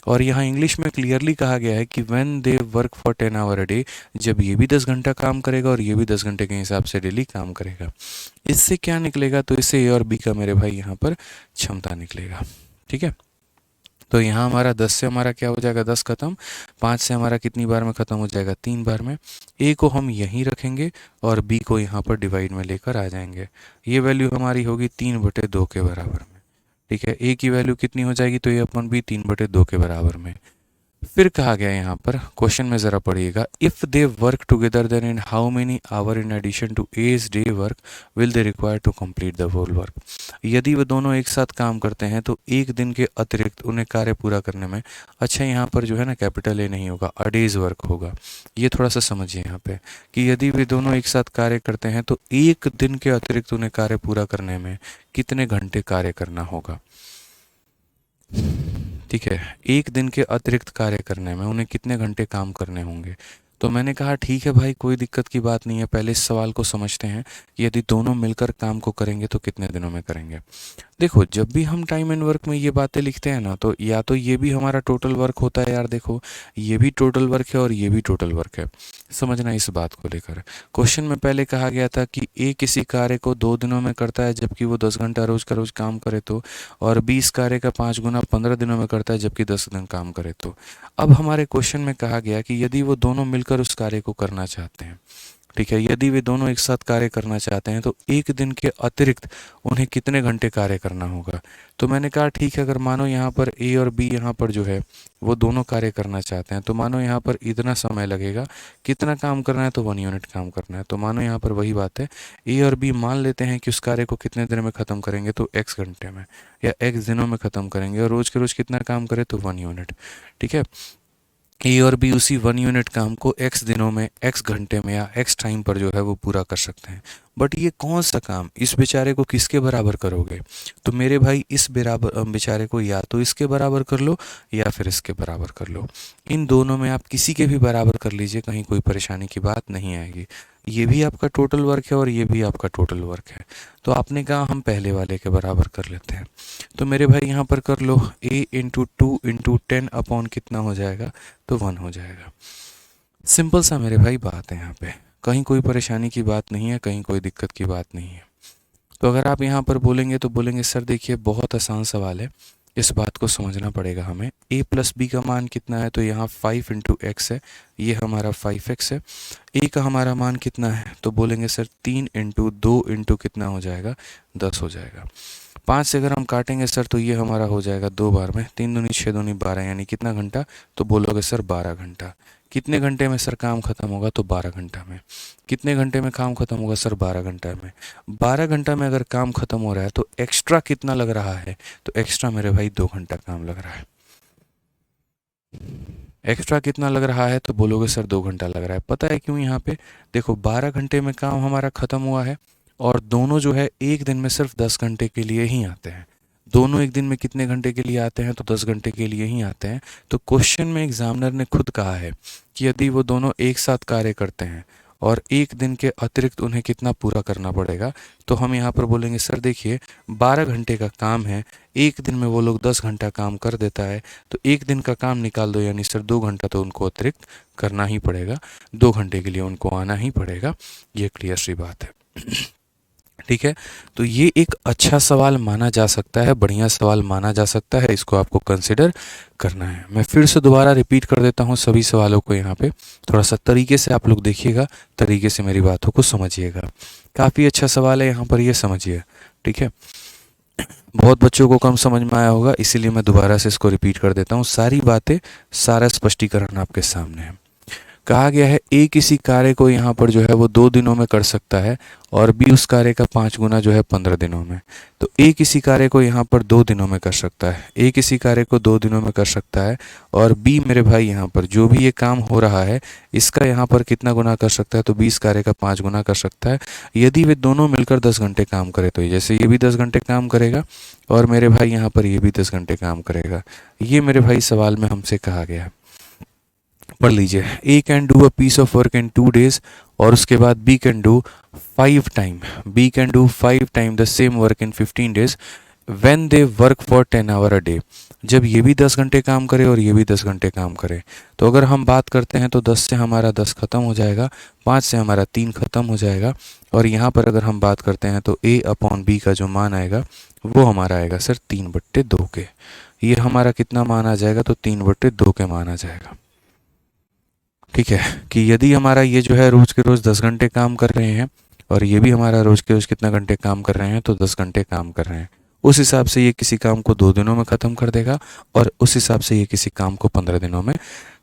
और यहाँ इंग्लिश में क्लियरली कहा गया है कि when they work for 10 hour a day, जब ये भी 10 घंटा काम करेगा और ये भी 10 घंटे के हिसाब से डेली काम करेगा। इससे क्या निकलेगा, तो इससे ए और बी का मेरे भाई यहाँ पर क्षमता निकलेगा। ठीक है, तो यहाँ हमारा 10 से हमारा क्या हो जाएगा, 10 खत्म, 5 से हमारा कितनी बार में ख़त्म हो जाएगा, 3 बार में। ए को हम यहीं रखेंगे और बी को यहाँ पर डिवाइड में लेकर आ जाएंगे। ये वैल्यू हमारी होगी 3/2 के बराबर में। ठीक है, ए की वैल्यू कितनी हो जाएगी, तो ये अपन भी 3/2 के बराबर में। फिर कहा गया यहाँ पर क्वेश्चन में ज़रा पढ़िएगा, if they work together then in how many hour in addition to as day work will they require to complete the whole work. यदि वे दोनों एक साथ काम करते हैं तो एक दिन के अतिरिक्त उन्हें कार्य पूरा करने में, अच्छा यहाँ पर जो है ना कैपिटल ए नहीं होगा, अ डेज वर्क होगा। ये थोड़ा सा समझिए यहाँ पे कि यदि वे दोनों एक साथ कार्य करते हैं तो एक दिन के अतिरिक्त उन्हें कार्य पूरा करने में कितने घंटे कार्य करना होगा। ठीक है, एक दिन के अतिरिक्त कार्य करने में उन्हें कितने घंटे काम करने होंगे। तो मैंने कहा ठीक है भाई, कोई दिक्कत की बात नहीं है, पहले इस सवाल को समझते हैं कि यदि दोनों मिलकर काम को करेंगे तो कितने दिनों में करेंगे। देखो, जब भी हम टाइम एंड वर्क में ये बातें लिखते हैं ना, तो या तो ये भी हमारा टोटल वर्क होता है यार, देखो ये भी टोटल वर्क है और ये भी टोटल वर्क है। समझना इस बात को लेकर, क्वेश्चन में पहले कहा गया था कि ए किसी कार्य को 2 दिनों में करता है जबकि वो 10 घंटा रोज का रोज काम करे तो, और 20 कार्य का 5 गुना 15 दिनों में करता है जबकि 10 दिन काम करे तो। अब हमारे क्वेश्चन में कहा गया कि यदि वो दोनों मिलकर उस कार्य को करना चाहते हैं, ठीक है, यदि वे दोनों एक साथ कार्य करना चाहते हैं तो एक दिन के अतिरिक्त उन्हें कितने घंटे कार्य करना होगा। तो मैंने कहा ठीक है, अगर मानो यहाँ पर ए और बी यहाँ पर जो है वो दोनों कार्य करना चाहते हैं, तो मानो यहाँ पर इतना समय लगेगा, कितना काम करना है, तो 1 यूनिट काम करना है। तो मानो यहाँ पर वही बात है, ए और बी मान लेते हैं कि उस कार्य को कितने दिन में ख़त्म करेंगे, तो एक्स घंटे में या एक्स दिनों में ख़त्म करेंगे, और रोज़ के रोज़ कितना काम करें, तो 1 यूनिट। ठीक है, ए और बी उसी 1 यूनिट काम को एक्स दिनों में, एक्स घंटे में या एक्स टाइम पर जो है वो पूरा कर सकते हैं। बट ये कौन सा काम, इस बेचारे को किसके बराबर करोगे, तो मेरे भाई इस बेचारे को या तो इसके बराबर कर लो या फिर इसके बराबर कर लो। इन दोनों में आप किसी के भी बराबर कर लीजिए, कहीं कोई परेशानी की बात नहीं आएगी। ये भी आपका टोटल वर्क है और ये भी आपका टोटल वर्क है। तो आपने कहा हम पहले वाले के बराबर कर लेते हैं, तो मेरे भाई यहाँ पर कर लो, a इंटू 2 इंटू 10 अपॉन कितना हो जाएगा, तो 1 हो जाएगा। सिंपल सा मेरे भाई बात है, यहाँ पे कहीं कोई परेशानी की बात नहीं है, कहीं कोई दिक्कत की बात नहीं है। तो अगर आप यहाँ पर बोलेंगे तो बोलेंगे सर देखिए बहुत आसान सवाल है, इस बात को समझना पड़ेगा हमें। a प्लस बी का मान कितना है, तो यहाँ 5 इंटू एक्स है, ये हमारा 5x है। a का हमारा मान कितना है, तो बोलेंगे सर 3 इंटू 2 इंटू कितना हो जाएगा, 10 हो जाएगा। 5 से अगर हम काटेंगे सर तो ये हमारा हो जाएगा 2 बार में, 3 दूनी 6 दूनी 12, यानी कितना घंटा, तो बोलोगे सर 12 घंटा। कितने घंटे में सर काम खत्म होगा, तो 12 घंटा में। कितने घंटे में काम खत्म होगा सर, 12 घंटा में। 12 घंटा में अगर काम खत्म हो रहा है तो एक्स्ट्रा कितना लग रहा है, तो एक्स्ट्रा मेरे भाई 2 घंटा काम लग रहा है। एक्स्ट्रा कितना लग रहा है, तो बोलोगे सर 2 घंटा लग रहा है। पता है क्यों, यहाँ पे देखो 12 घंटे में काम हमारा खत्म हुआ है, और दोनों जो है एक दिन में सिर्फ 10 घंटे के लिए ही आते हैं। दोनों एक दिन में कितने घंटे के लिए आते हैं, तो 10 घंटे के लिए ही आते हैं। तो क्वेश्चन में एग्जामिनर ने खुद कहा है कि यदि वो दोनों एक साथ कार्य करते हैं और एक दिन के अतिरिक्त उन्हें कितना पूरा करना पड़ेगा, तो हम यहाँ पर बोलेंगे सर देखिए 12 घंटे का काम है, एक दिन में वो लोग 10 घंटा काम कर देता है, तो एक दिन का काम निकाल दो, यानी सर 2 घंटा तो उनको अतिरिक्त करना ही पड़ेगा, 2 घंटे के लिए उनको आना ही पड़ेगा। ये क्लियर सी बात है। ठीक है, तो ये एक अच्छा सवाल माना जा सकता है, बढ़िया सवाल माना जा सकता है, इसको आपको कंसिडर करना है। मैं फिर से दोबारा रिपीट कर देता हूँ सभी सवालों को, यहाँ पे थोड़ा सा तरीके से आप लोग देखिएगा, तरीके से मेरी बातों को समझिएगा। काफ़ी अच्छा सवाल है यहाँ पर, ये समझिए। ठीक है, बहुत बच्चों को कम समझ में आया होगा, इसीलिए मैं दोबारा से इसको रिपीट कर देता हूँ। सारी बातें, सारा स्पष्टीकरण आपके सामने है। कहा गया है ए किसी कार्य को यहाँ पर जो है वो 2 दिनों में कर सकता है और बी उस कार्य का 5 गुना जो है 15 दिनों में। तो ए किसी कार्य को यहाँ पर 2 दिनों में कर सकता है, ए किसी कार्य को 2 दिनों में कर सकता है और बी मेरे भाई यहाँ पर जो भी ये काम हो रहा है इसका यहाँ पर कितना गुना कर सकता है, तो 20 कार्य का 5 गुना कर सकता है। यदि वे दोनों मिलकर 10 घंटे काम करे तो जैसे ये भी 10 घंटे काम करेगा और मेरे भाई यहाँ पर ये भी 10 घंटे काम करेगा। ये मेरे भाई सवाल में हमसे कहा गया है। पढ़ लीजिए, A can do a piece of work in 2 days और उसके बाद B can do 5 time the same work in 15 days when they work for 10 hour a day. जब ये भी 10 घंटे काम करे और ये भी 10 घंटे काम करे तो अगर हम बात करते हैं तो 10 से हमारा 10 खत्म हो जाएगा, 5 से हमारा 3 खत्म हो जाएगा और यहाँ पर अगर हम बात करते हैं तो ए अपॉन बी का जो मान आएगा वो हमारा आएगा सर 3/2 के। ये हमारा कितना मान आ जाएगा, तो 3/2 के मान आ जाएगा। ठीक है, कि यदि हमारा ये जो है रोज़ के रोज़ 10 घंटे काम कर रहे हैं और ये भी हमारा रोज़ के रोज़ कितना घंटे काम कर रहे हैं, तो 10 घंटे काम कर रहे हैं, उस हिसाब से ये किसी काम को 2 दिनों में ख़त्म कर देगा और उस हिसाब से ये किसी काम को 15 दिनों में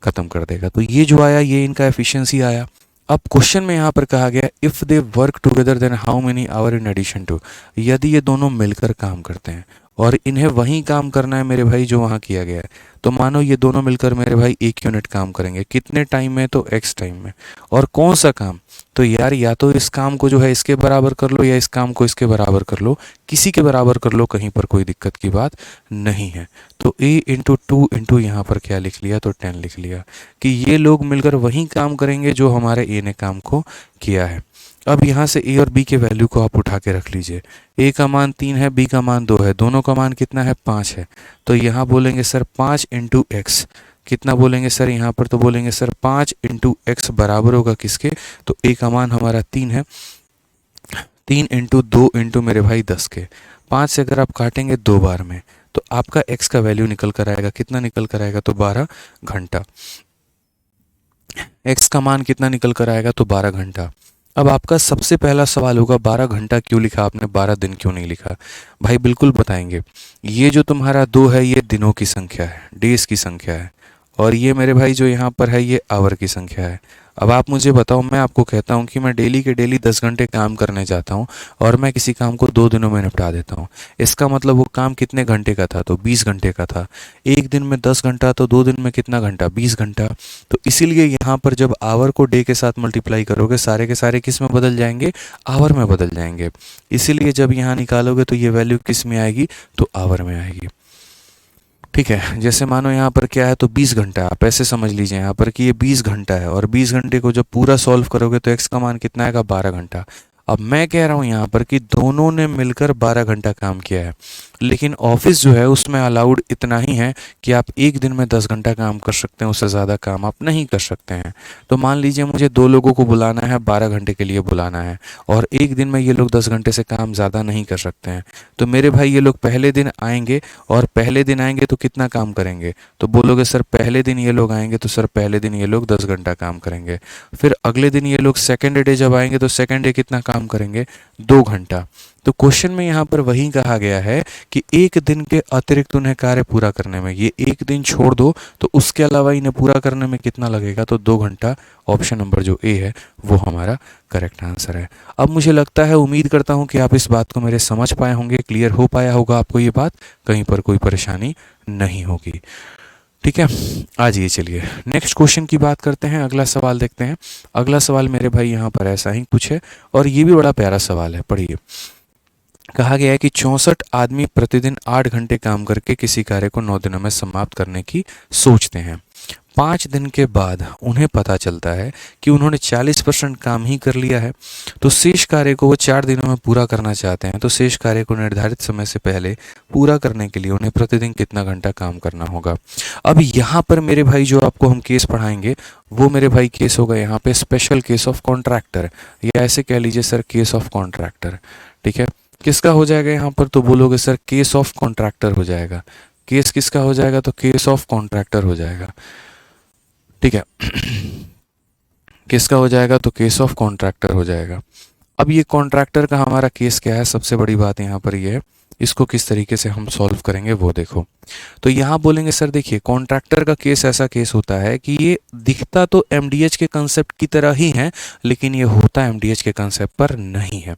ख़त्म कर देगा। तो ये जो आया ये इनका एफिशिएंसी आया। अब क्वेश्चन में यहाँ पर कहा गया if they work together then how many hour in addition to. यदि ये दोनों मिलकर काम करते हैं और इन्हें वही काम करना है मेरे भाई जो वहाँ किया गया है, तो मानो ये दोनों मिलकर मेरे भाई 1 यूनिट काम करेंगे, कितने टाइम में, तो x टाइम में। और कौन सा काम, तो यार या तो इस काम को जो है इसके बराबर कर लो या इस काम को इसके बराबर कर लो, किसी के बराबर कर लो, कहीं पर कोई दिक्कत की बात नहीं है। तो a इंटू 2 इंटू यहाँ पर क्या लिख लिया, तो 10 लिख लिया कि ये लोग मिलकर वही काम करेंगे जो हमारे a ने काम को किया है। अब यहाँ से ए और बी के वैल्यू को आप उठा के रख लीजिए। ए का मान 3 है, बी का मान 2 है, दोनों का मान कितना है, 5 है। तो यहाँ बोलेंगे सर 5 इंटू एक्स, कितना बोलेंगे सर यहाँ पर, तो बोलेंगे सर 5 इंटू एक्स बराबर होगा किसके, तो ए का मान हमारा 3 है, 3 इंटू 2 इंटू मेरे भाई 10 के। 5 से अगर आप काटेंगे 2 बार में तो आपका एक्स का वैल्यू निकल कर आएगा, कितना निकल कर आएगा, तो 12 घंटा। एक्स का मान कितना निकल कर आएगा, तो 12 घंटा। अब आपका सबसे पहला सवाल होगा 12 घंटा क्यों लिखा आपने, 12 दिन क्यों नहीं लिखा। भाई बिल्कुल बताएंगे, ये जो तुम्हारा 2 है ये दिनों की संख्या है, डेज की संख्या है, और ये मेरे भाई जो यहाँ पर है ये आवर की संख्या है। अब आप मुझे बताओ, मैं आपको कहता हूँ कि मैं डेली के डेली 10 घंटे काम करने जाता हूँ और मैं किसी काम को 2 दिनों में निपटा देता हूँ। इसका मतलब वो काम कितने घंटे का था, तो 20 घंटे का था। एक दिन में 10 घंटा तो 2 दिन में कितना घंटा, 20 घंटा। तो इसीलिए यहाँ पर जब आवर को डे के साथ मल्टीप्लाई करोगे सारे के सारे किस में बदल जाएंगे, आवर में बदल जाएंगे। इसीलिए जब यहाँ निकालोगे तो ये वैल्यू किस में आएगी, तो आवर में आएगी। ठीक है, जैसे मानो यहाँ पर क्या है, तो 20 घंटा, आप ऐसे समझ लीजिए यहाँ पर कि ये 20 घंटा है और 20 घंटे को जब पूरा सॉल्व करोगे तो x का मान कितना आएगा, 12 घंटा। अब मैं कह रहा हूँ यहाँ पर कि दोनों ने मिलकर 12 घंटा काम किया है, लेकिन ऑफिस जो है उसमें अलाउड इतना ही है कि आप एक दिन में 10 घंटा काम कर सकते हैं, उससे ज़्यादा काम आप नहीं कर सकते हैं। तो मान लीजिए मुझे 2 लोगों को बुलाना है, 12 घंटे के लिए बुलाना है और एक दिन में ये लोग 10 घंटे से काम ज़्यादा नहीं कर सकते हैं। तो मेरे भाई ये लोग पहले दिन आएंगे और पहले दिन आएंगे तो कितना काम करेंगे, तो बोलोगे सर पहले दिन ये लोग आएंगे तो सर पहले दिन ये लोग 10 घंटा काम करेंगे। फिर अगले दिन ये लोग सेकेंड डे जब आएंगे तो सेकेंड डे कितना काम करेंगे, 2 घंटा। तो क्वेश्चन में यहाँ पर वही कहा गया है कि एक दिन के अतिरिक्त उन्हें कार्य पूरा करने में, ये एक दिन छोड़ दो तो उसके अलावा इन्हें पूरा करने में कितना लगेगा, तो 2 घंटा। ऑप्शन नंबर जो ए है वो हमारा करेक्ट आंसर है। अब मुझे लगता है, उम्मीद करता हूँ कि आप इस बात को मेरे समझ पाए होंगे, क्लियर हो पाया होगा आपको ये बात, कहीं पर कोई परेशानी नहीं होगी। ठीक है, आ जाइए चलिए नेक्स्ट क्वेश्चन की बात करते हैं, अगला सवाल देखते हैं। अगला सवाल मेरे भाई यहाँ पर ऐसा ही कुछ है और ये भी बड़ा प्यारा सवाल है, पढ़िए। कहा गया है कि 64 आदमी प्रतिदिन 8 घंटे काम करके किसी कार्य को 9 दिनों में समाप्त करने की सोचते हैं। 5 दिन के बाद उन्हें पता चलता है कि उन्होंने 40% काम ही कर लिया है, तो शेष कार्य को वो 4 दिनों में पूरा करना चाहते हैं। तो शेष कार्य को निर्धारित समय से पहले पूरा करने के लिए उन्हें प्रतिदिन कितना घंटा काम करना होगा। अब यहाँ पर मेरे भाई जो आपको हम केस पढ़ाएंगे वो मेरे भाई केस होगा यहाँ पे स्पेशल केस ऑफ कॉन्ट्रैक्टर, या ऐसे कह लीजिए सर केस ऑफ कॉन्ट्रैक्टर। ठीक है, किसका हो जाएगा यहाँ पर, तो बोलोगे सर केस ऑफ कॉन्ट्रैक्टर हो जाएगा। केस किसका हो जाएगा, तो केस ऑफ कॉन्ट्रैक्टर हो जाएगा। ठीक है, किसका हो जाएगा, तो केस ऑफ कॉन्ट्रैक्टर हो जाएगा। अब ये कॉन्ट्रैक्टर का हमारा केस क्या है, सबसे बड़ी बात यहाँ पर ये है, इसको किस तरीके से हम सॉल्व करेंगे वो देखो। तो यहाँ बोलेंगे सर देखिए कॉन्ट्रैक्टर का केस ऐसा केस होता है कि ये दिखता तो एमडीएच के कंसेप्ट की तरह ही है, लेकिन ये होता एमडीएच के कंसेप्ट पर नहीं है।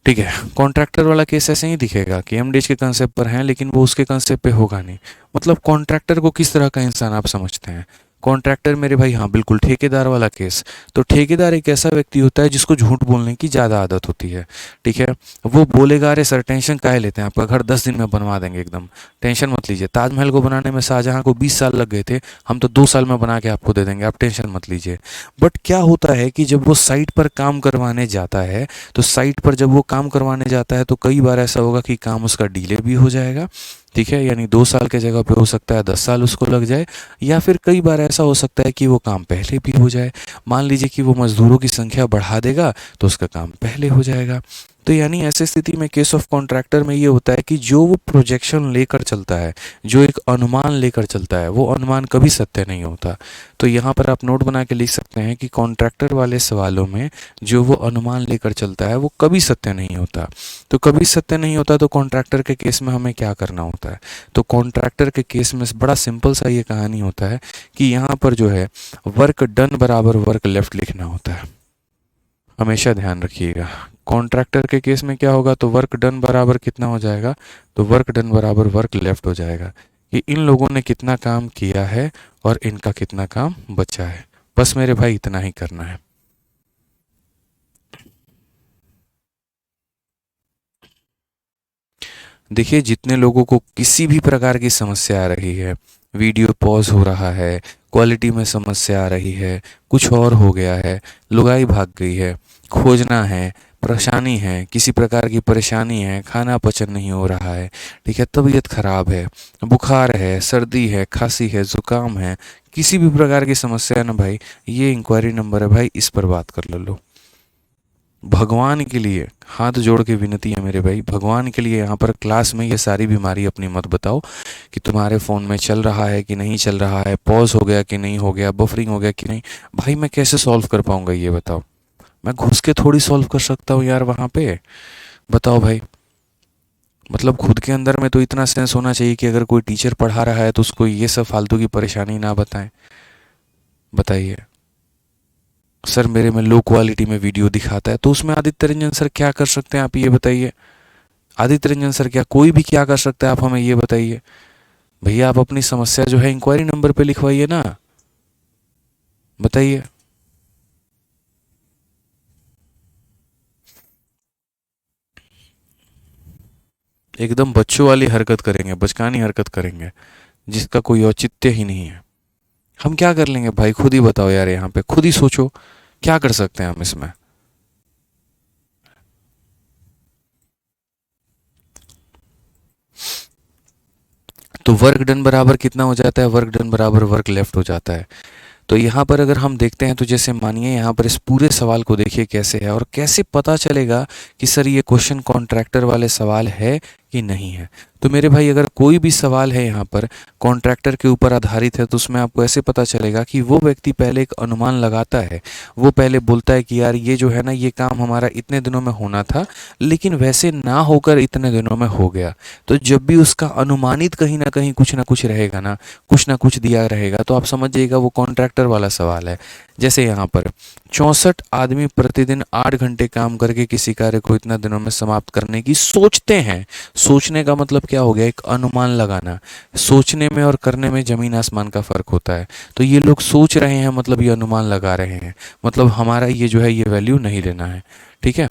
ठीक है, कॉन्ट्रैक्टर वाला केस ऐसे ही दिखेगा कि एमडीएच के कंसेप्ट पर है, लेकिन वो उसके कंसेप्ट पे होगा नहीं। मतलब कॉन्ट्रैक्टर को किस तरह का इंसान आप समझते हैं? कॉन्ट्रैक्टर मेरे भाई, हाँ बिल्कुल ठेकेदार वाला केस। तो ठेकेदार एक ऐसा व्यक्ति होता है जिसको झूठ बोलने की ज़्यादा आदत होती है। ठीक है, वो बोलेगा अरे सर टेंशन काहे लेते हैं, आपका घर 10 दिन में बनवा देंगे, एकदम टेंशन मत लीजिए। ताजमहल को बनाने में शाहजहां को 20 साल लग गए थे, हम तो 2 साल में बना के आपको दे देंगे, आप टेंशन मत लीजिए। बट क्या होता है कि जब वो साइट पर काम करवाने जाता है, तो साइट पर जब वो काम करवाने जाता है तो कई बार ऐसा होगा कि काम उसका डिले भी हो जाएगा। ठीक है, यानी 2 साल के जगह पे हो सकता है 10 साल उसको लग जाए, या फिर कई बार ऐसा हो सकता है कि वो काम पहले भी हो जाए। मान लीजिए कि वो मज़दूरों की संख्या बढ़ा देगा तो उसका काम पहले हो जाएगा। तो यानी ऐसी स्थिति में केस ऑफ कॉन्ट्रैक्टर में ये होता है कि जो वो प्रोजेक्शन लेकर चलता है, जो एक अनुमान लेकर चलता है, वो अनुमान कभी सत्य नहीं होता। तो यहाँ पर आप नोट बना के लिख सकते हैं कि कॉन्ट्रैक्टर वाले सवालों में जो वो अनुमान लेकर चलता है वो कभी सत्य नहीं होता। तो कभी सत्य नहीं होता, तो कॉन्ट्रैक्टर के केस में हमें क्या करना होता है? तो कॉन्ट्रैक्टर के केस में बड़ा सिंपल सा ये कहानी होता है कि यहाँ पर जो है वर्क डन बराबर वर्क लेफ्ट लिखना होता है। हमेशा ध्यान रखिएगा, कॉन्ट्रैक्टर के केस में क्या होगा, तो वर्क डन बराबर कितना हो जाएगा, तो वर्क डन बराबर वर्क लेफ्ट हो जाएगा, कि इन लोगों ने कितना काम किया है और इनका कितना काम बचा है। बस मेरे भाई इतना ही करना है। देखिए जितने लोगों को किसी भी प्रकार की समस्या आ रही है, वीडियो पॉज हो रहा है, क्वालिटी में समस्या आ रही है, कुछ और हो गया है, लुगाई भाग गई है, खोजना है, परेशानी है, किसी प्रकार की परेशानी है, खाना पचन नहीं हो रहा है, ठीक है, तबीयत खराब है, बुखार है, सर्दी है, खांसी है, जुकाम है, किसी भी प्रकार की समस्या है ना भाई, ये इंक्वायरी नंबर है भाई, इस पर बात कर लो। भगवान के लिए हाथ जोड़ के विनती है मेरे भाई, भगवान के लिए यहाँ पर क्लास में ये सारी बीमारी अपनी मत बताओ कि तुम्हारे फ़ोन में चल रहा है कि नहीं चल रहा है, पॉज हो गया कि नहीं हो गया, बफरिंग हो गया कि नहीं। भाई मैं कैसे सॉल्व कर पाऊंगा ये बताओ? मैं घुस के थोड़ी सॉल्व कर सकता हूँ यार वहाँ पे, बताओ भाई। मतलब खुद के अंदर में तो इतना सेंस होना चाहिए कि अगर कोई टीचर पढ़ा रहा है तो उसको ये सब फालतू की परेशानी ना बताएं। बताइए सर मेरे में लो क्वालिटी में वीडियो दिखाता है, तो उसमें आदित्य रंजन सर क्या कर सकते हैं आप ये बताइए? आदित्य रंजन सर क्या कोई भी क्या कर सकता है, आप हमें ये बताइए। भैया आप अपनी समस्या जो है इंक्वायरी नंबर पे लिखवाइए ना, बताइए। एकदम बच्चों वाली हरकत करेंगे, बचकानी हरकत करेंगे, जिसका कोई औचित्य ही नहीं है। हम क्या कर लेंगे भाई, खुद ही बताओ यार, यहाँ पे खुद ही सोचो क्या कर सकते हैं हम इसमें। तो वर्क डन बराबर कितना हो जाता है, वर्क डन बराबर वर्क लेफ्ट हो जाता है। तो यहाँ पर अगर हम देखते हैं तो जैसे मानिए यहाँ पर इस पूरे सवाल को देखिए कैसे है, और कैसे पता चलेगा कि सर ये क्वेश्चन कॉन्ट्रैक्टर वाले सवाल है कि नहीं है। तो मेरे भाई अगर कोई भी सवाल है यहाँ पर कॉन्ट्रैक्टर के ऊपर आधारित है, तो उसमें आपको ऐसे पता चलेगा कि वो व्यक्ति पहले एक अनुमान लगाता है। वो पहले बोलता है कि यार ये जो है ना, ये काम हमारा इतने दिनों में होना था, लेकिन वैसे ना होकर इतने दिनों में हो गया। तो जब भी उसका अनुमानित कहीं ना कुछ रहेगा ना कुछ दिया रहेगा, तो आप समझ जाइएगा वो कॉन्ट्रैक्टर वाला सवाल है। जैसे यहाँ पर 64 आदमी प्रतिदिन 8 घंटे काम करके किसी कार्य को इतना दिनों में समाप्त करने की सोचते हैं। सोचने का मतलब क्या हो गया, एक अनुमान लगाना। सोचने में और करने में जमीन आसमान का फर्क होता है। तो ये लोग सोच रहे हैं, मतलब ये अनुमान लगा रहे हैं, मतलब हमारा ये जो है ये वैल्यू नहीं लेना है। ठीक है,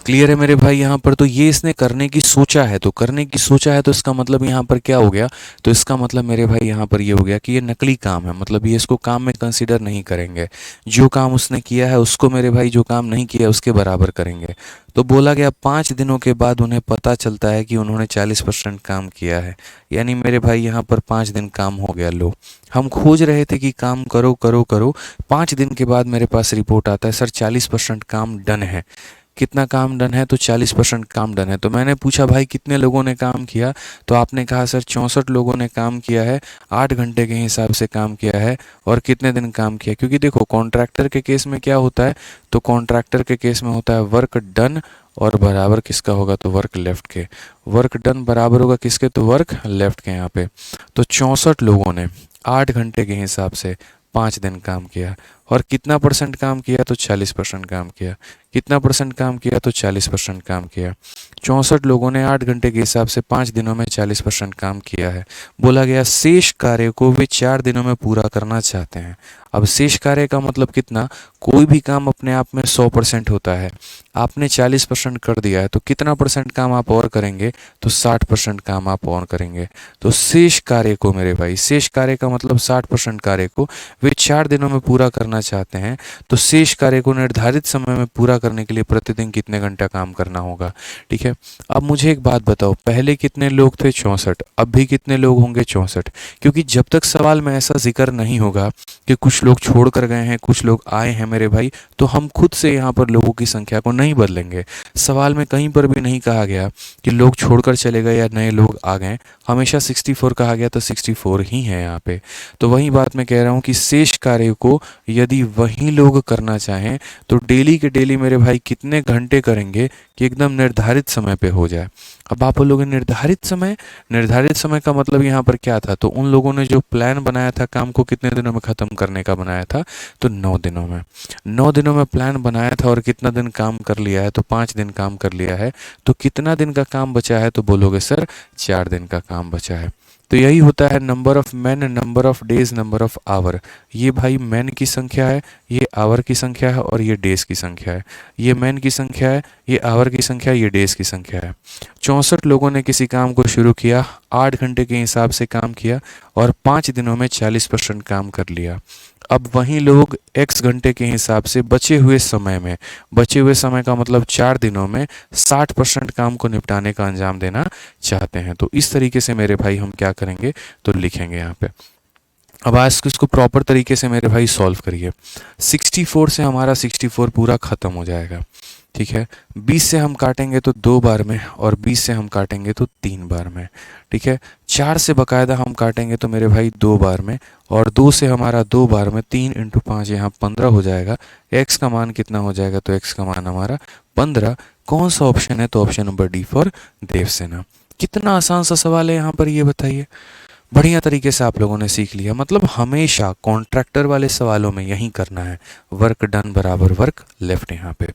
क्लियर है मेरे भाई? यहाँ पर तो ये इसने करने की सोचा है, तो करने की सोचा है तो इसका मतलब यहाँ पर क्या हो गया, तो इसका मतलब मेरे भाई यहाँ पर ये हो गया कि ये नकली काम है, मतलब ये इसको काम में कंसीडर नहीं करेंगे। जो काम उसने किया है उसको मेरे भाई जो काम नहीं किया उसके बराबर करेंगे। तो बोला गया 5 दिनों के बाद उन्हें पता चलता है कि उन्होंने 40% काम किया है। यानी मेरे भाई यहाँ पर 5 दिन काम हो गया। लो, हम खोज रहे थे कि काम करो करो करो, 5 दिन के बाद मेरे पास रिपोर्ट आता है सर 40% काम डन है। कितना काम डन है, तो 40% काम डन है। तो मैंने पूछा भाई कितने लोगों ने काम किया, तो आपने कहा सर 64 लोगों ने काम किया है, 8 घंटे के हिसाब से काम किया है, और कितने दिन काम किया। क्योंकि देखो कॉन्ट्रैक्टर के केस में क्या होता है, तो कॉन्ट्रैक्टर के केस में होता है वर्क डन और बराबर किसका होगा, तो वर्क लेफ्ट के। वर्क डन बराबर होगा किसके, तो वर्क लेफ्ट के यहाँ पे। तो 64 लोगों ने 8 घंटे के हिसाब से 5 दिन काम किया, और कितना परसेंट काम किया, तो 40% काम किया। कितना परसेंट काम किया, तो 40% काम किया। 64 लोगों ने 8 घंटे के हिसाब से 5 दिनों में 40% काम किया है। बोला गया शेष कार्य को वे 4 दिनों में पूरा करना चाहते हैं। अब शेष कार्य का मतलब कितना, कोई भी काम अपने आप में 100% होता है, आपने 40% कर दिया है, तो कितना परसेंट काम आप और करेंगे, तो 60% काम आप और करेंगे। तो शेष कार्य को मेरे भाई, शेष कार्य का मतलब 60% कार्य को वे 4 दिनों में पूरा करना चाहते हैं। तो शेष कार्य को निर्धारित समय में पूरा करने के लिए प्रतिदिन कितने घंटा काम करना होगा। ठीक है, अब मुझे एक बात बताओ, पहले कितने लोग थे, 64, अब भी कितने लोग होंगे, 64। क्योंकि जब तक सवाल में ऐसा जिक्र नहीं होगा कि कुछ लोग छोड़ कर गए हैं, कुछ लोग आए हैं मेरे भाई, तो हम खुद से यहाँ पर लोगों की संख्या को नहीं बदलेंगे। सवाल में कहीं पर भी नहीं कहा गया कि लोग छोड़कर चले गए या नए लोग आ गए, हमेशा 64 कहा गया, तो 64 ही है यहाँ पे। तो वही बात मैं कह रहा हूँ कि शेष कार्य को यदि वही लोग करना चाहें तो डेली के डेली मेरे भाई कितने घंटे करेंगे कि एकदम निर्धारित समय पे हो जाए। अब आप बोलोगे निर्धारित समय, निर्धारित समय का मतलब यहाँ पर क्या था, तो उन लोगों ने जो प्लान बनाया था काम को कितने दिनों में ख़त्म करने का बनाया था, तो 9 दिनों में। 9 दिनों में प्लान बनाया था और कितना दिन काम कर लिया है, तो 5 दिन काम कर लिया है। तो कितना दिन का काम बचा है, तो बोलोगे सर 4 दिन का काम बचा है। तो यही होता है number of man, number of days, number of hour. ये भाई मैन की संख्या है, ये आवर की संख्या है, और ये डेज की संख्या है। ये मैन की संख्या है, ये आवर की संख्या है, ये डेज की संख्या है। 64 लोगों ने किसी काम को शुरू किया, 8 घंटे के हिसाब से काम किया, और 5 दिनों में 40% काम कर लिया। अब वहीं लोग x घंटे के हिसाब से बचे हुए समय में, बचे हुए समय का मतलब 4 दिनों में 60% काम को निपटाने का अंजाम देना चाहते हैं। तो इस तरीके से मेरे भाई हम क्या करेंगे, तो लिखेंगे यहाँ पे। अब आज इसको प्रॉपर तरीके से मेरे भाई सॉल्व करिए। 64 से हमारा 64 पूरा ख़त्म हो जाएगा। ठीक है, 20 से हम काटेंगे तो 2 बार में, और 20 से हम काटेंगे तो 3 बार में। ठीक है, 4 से बाकायदा हम काटेंगे तो मेरे भाई 2 बार में, और 2 से हमारा 2 बार में, 3 × 5 यहाँ 15 हो जाएगा। x का मान कितना हो जाएगा, तो x का मान हमारा 15। कौन सा ऑप्शन है, तो option number D for Devasena. कितना आसान सा सवाल है यहाँ पर, ये बताइए। बढ़िया तरीके से आप लोगों ने सीख लिया। मतलब हमेशा कॉन्ट्रैक्टर वाले सवालों में यही करना है, वर्क डन बराबर वर्क लेफ्ट। यहाँ पे